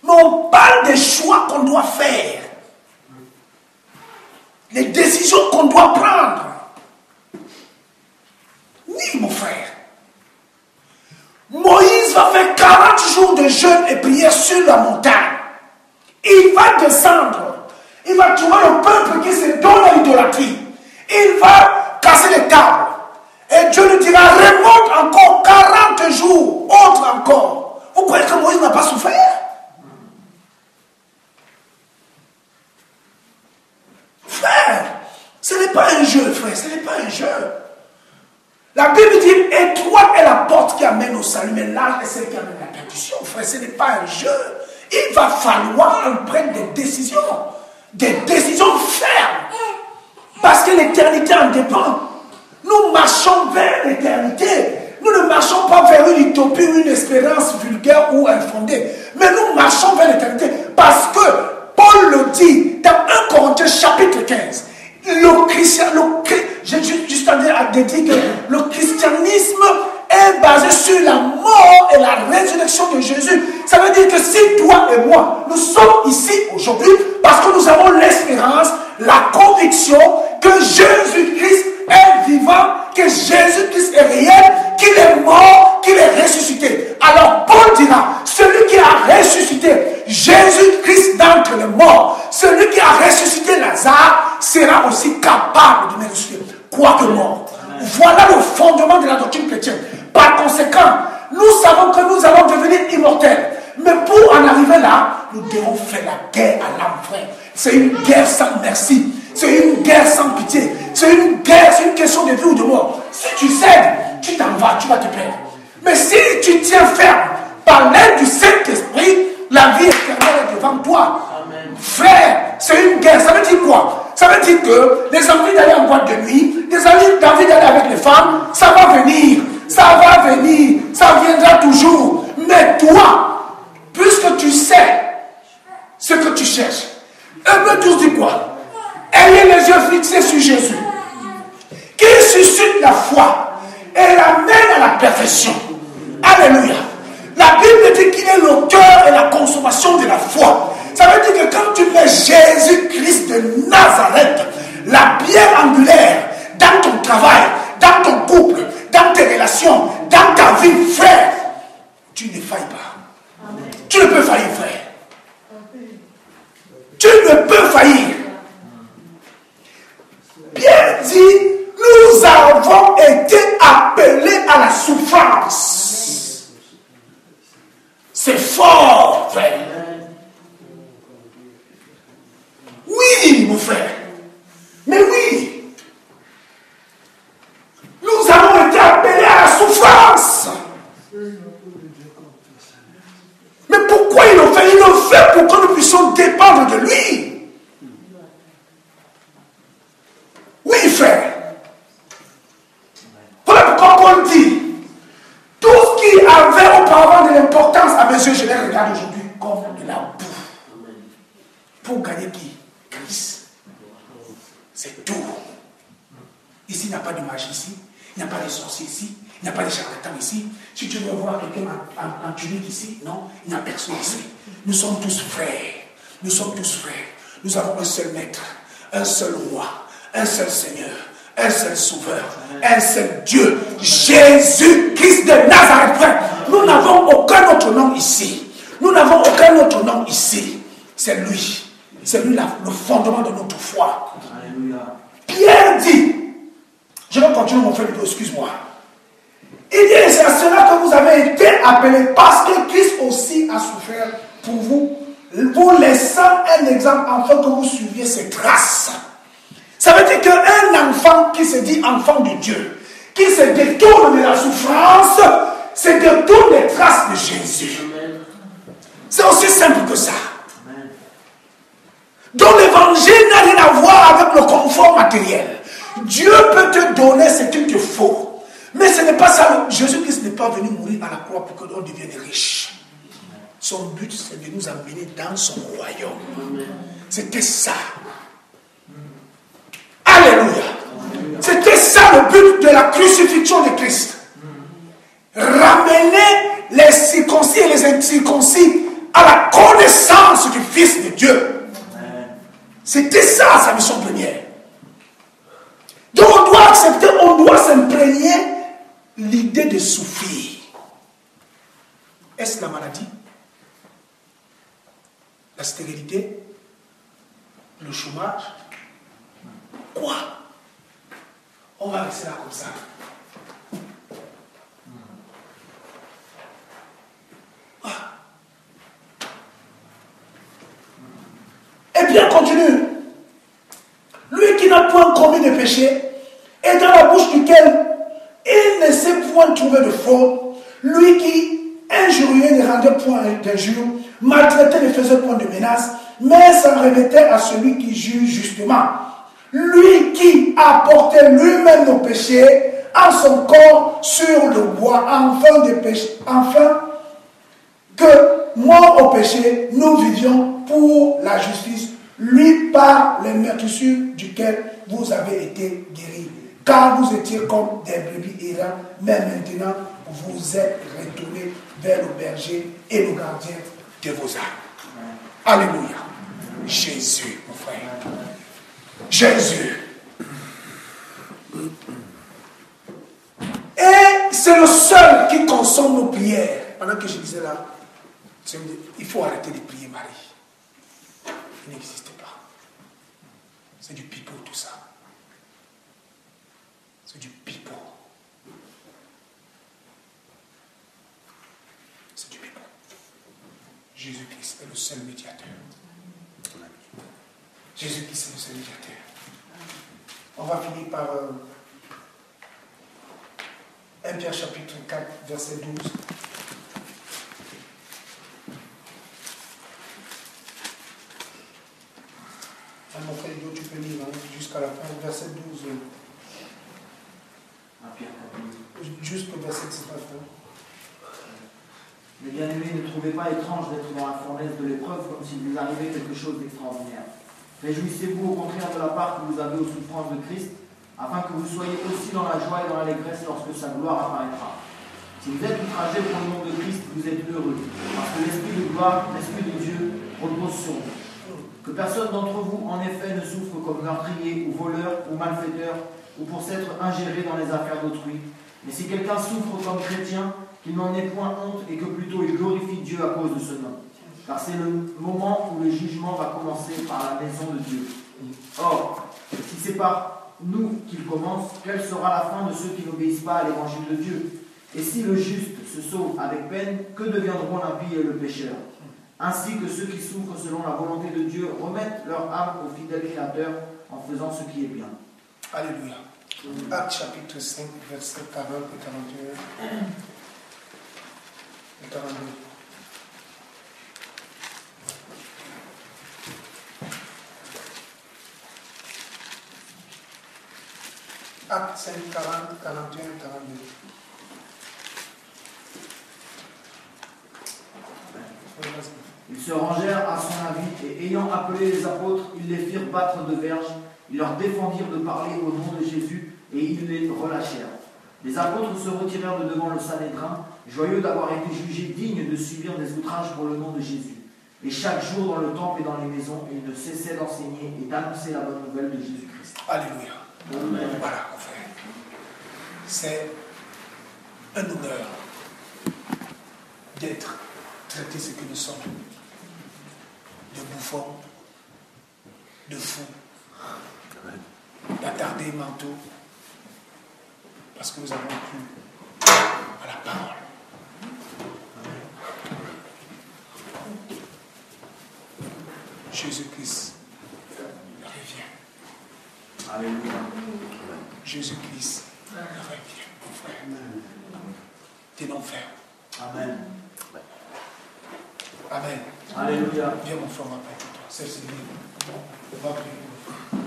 S1: Mais on parle des choix qu'on doit faire. Les décisions qu'on doit prendre. Oui, mon frère. Moïse va faire 40 jours de jeûne et prière sur la montagne. Il va descendre. Il va trouver le peuple qui se donne à l'idolâtrie. Il va casser les tables. Et Dieu lui dira, remonte encore 40 jours, autre encore. Vous croyez que Moïse n'a pas souffert? Frère, ce n'est pas un jeu, frère, ce n'est pas un jeu. La Bible dit, étroite est la porte qui amène au salut, mais large est celle qui amène à la perdition. Frère, ce n'est pas un jeu. Il va falloir qu'on prenne des décisions fermes. Parce que l'éternité en dépend. Nous marchons vers l'éternité. Nous ne marchons pas vers une utopie ou une espérance vulgaire ou infondée. Mais nous marchons vers l'éternité. Parce que Paul le dit dans 1 Corinthiens chapitre 15. J'ai juste à dire que le christianisme est basé sur la mort et la résurrection de Jésus. Ça veut dire que si toi et moi, nous sommes ici aujourd'hui parce que nous avons l'espérance, la conviction que Jésus-Christ est vivant, que Jésus-Christ est réel, qu'il est mort, qu'il est ressuscité. Alors Paul dira, celui qui a ressuscité Jésus-Christ d'entre les morts, celui qui a ressuscité Lazare, sera aussi capable de me ressusciter, quoique mort. Voilà le fondement de la doctrine chrétienne. Par conséquent, nous savons que nous allons devenir immortels. Mais pour en arriver là, nous devons faire la guerre à l'âme, frère. C'est une guerre sans merci. C'est une guerre sans pitié. C'est une guerre, c'est une question de vie ou de mort. Si tu cèdes, tu t'en vas, tu vas te perdre. Mais si tu tiens ferme par l'aide du Saint-Esprit, la vie éternelle est devant toi. Amen. Frère, c'est une guerre. Ça veut dire quoi? Ça veut dire que les envies d'aller en boîte de nuit, les envies d'aller avec les femmes, ça va venir. Ça va venir. Ça viendra toujours. Mais toi, puisque tu sais ce que tu cherches, Hébreux 12 dit quoi? Ayez les yeux fixés sur Jésus, qui suscite la foi et l'amène à la perfection. Alléluia. La Bible dit qu'il est l'auteur et la consommation de la foi. Ça veut dire que quand tu mets Jésus-Christ de Nazareth, la pierre angulaire, dans ton travail, dans ton couple, dans tes relations, dans ta vie, frère, tu ne failles pas. Amen. Tu ne peux faillir, frère. Tu ne peux faillir. Pierre dit, nous avons été appelés à la souffrance. C'est fort, frère. Oui, mon frère. Mais oui. Nous avons été appelés à la souffrance. Mais pourquoi il le fait? Il le fait pour que nous puissions dépendre de lui. Oui, frère. Voilà pourquoi Paul dit, tout ce qui avait auparavant de l'importance à mes yeux, je les regarde aujourd'hui comme de la boue. Pour gagner qui? Christ. C'est tout. Ici, il n'y a pas de magie ici. Il n'y a pas de sorciers ici. Il n'y a pas de charlatans ici. Si tu veux voir quelqu'un en tunique ici, non, il n'y a personne ici. Nous sommes tous frères. Nous sommes tous frères. Nous avons un seul maître, un seul roi, un seul Seigneur, un seul Sauveur, un seul Dieu, Jésus-Christ de Nazareth, frère. Nous n'avons aucun autre nom ici. Nous n'avons aucun autre nom ici. C'est lui. C'est lui le fondement de notre foi. Alléluia. Pierre dit, je vais continuer mon frère, excuse-moi. Il dit, et c'est à cela que vous avez été appelés, parce que Christ aussi a souffert pour vous, vous laissant un exemple afin que vous suiviez ses traces. Ça veut dire qu'un enfant qui se dit enfant de Dieu, qui se détourne de la souffrance, se détourne des traces de Jésus. C'est aussi simple que ça. Donc l'évangile n'a rien à voir avec le confort matériel. Dieu peut te donner ce qu'il te faut. Mais ce n'est pas ça. Jésus-Christ n'est pas venu mourir à la croix pour que l'on devienne riche. Son but, c'est de nous amener dans son royaume. C'était ça. Alléluia. C'était ça le but de la crucifixion de Christ. Ramener les circoncis et les incirconcis à la connaissance du Fils de Dieu. C'était ça sa mission première. Donc on doit accepter, on doit s'imprégner l'idée de souffrir. Est-ce la maladie? La stérilité? Le chômage? Quoi? On va rester là comme ça. Et bien continue. Lui qui n'a point commis de péché, et dans la bouche duquel il ne s'est point trouvé de faute, lui qui injuriait ne rendait point d'injure, maltraitait ne faisait point de menace, mais s'en remettait à celui qui juge justement. Lui qui a porté lui-même nos péchés en son corps sur le bois, afin que, mort au péché, nous vivions pour la justice, lui par les meurtrissures duquel vous avez été guéris. Car vous étiez comme des brebis errants, mais maintenant vous êtes retournés vers le berger et le gardien de vos âmes. Alléluia. Jésus, mon frère. Jésus. Et c'est le seul qui consomme nos prières. hier, pendant que je disais là, je me dis, il faut arrêter de prier Marie. Il n'existe pas. C'est du pipeau tout ça. C'est du pipeau. C'est du pipeau. Jésus-Christ est le seul médiateur. Jésus-Christ est le seul médiateur. On va finir par 1 Pierre chapitre 4, verset 12. Mon frère Hugo, tu peux lire jusqu'à la fin, verset 12. Jusqu'au verset 19.
S4: Mes bien-aimés, ne trouvez pas étrange d'être dans la fournaise de l'épreuve comme s'il vous arrivait quelque chose d'extraordinaire. Réjouissez-vous au contraire de la part que vous avez aux souffrances de Christ, afin que vous soyez aussi dans la joie et dans l'allégresse lorsque sa gloire apparaîtra. Si vous êtes outragés pour le nom de Christ, vous êtes heureux, parce que l'Esprit de gloire, l'Esprit de Dieu, repose sur vous. Que personne d'entre vous, en effet, ne souffre comme meurtrier, ou voleur, ou malfaiteur, ou pour s'être ingéré dans les affaires d'autrui. Mais si quelqu'un souffre comme chrétien, qu'il n'en ait point honte, et que plutôt il glorifie Dieu à cause de ce nom. Car c'est le moment où le jugement va commencer par la maison de Dieu. Or, si c'est par nous qu'il commence, quelle sera la fin de ceux qui n'obéissent pas à l'évangile de Dieu? Et si le juste se sauve avec peine, que deviendront l'impie et le pécheur? Ainsi que ceux qui souffrent selon la volonté de Dieu remettent leur âme au fidèle Créateur en faisant ce qui est bien.
S1: Alléluia. Actes chapitre 5, verset 40 et 41 et 42. Actes 5, 40, 41 et 42.
S4: Ils se rangèrent à son avis, et ayant appelé les apôtres, ils les firent battre de verges, ils leur défendirent de parler au nom de Jésus, et ils les relâchèrent. Les apôtres se retirèrent de devant le Sanhédrin, joyeux d'avoir été jugés dignes de subir des outrages pour le nom de Jésus. Et chaque jour dans le temple et dans les maisons, ils ne cessaient d'enseigner et d'annoncer la bonne nouvelle de Jésus-Christ.
S1: Alléluia.
S4: Amen.
S1: Voilà, mon frère. C'est un honneur d'être traité ce que nous sommes. De bouffons, de fous, d'attardés mentaux, parce que nous avons cru à la parole. Jésus-Christ revient.
S4: Alléluia.
S1: Jésus-Christ revient, mon frère. Tenons ferme.
S4: Amen.
S1: Amen.
S4: Alléluia.
S1: Viens mon frère, on va prier pour toi. C'est le Seigneur. On va prier pour toi.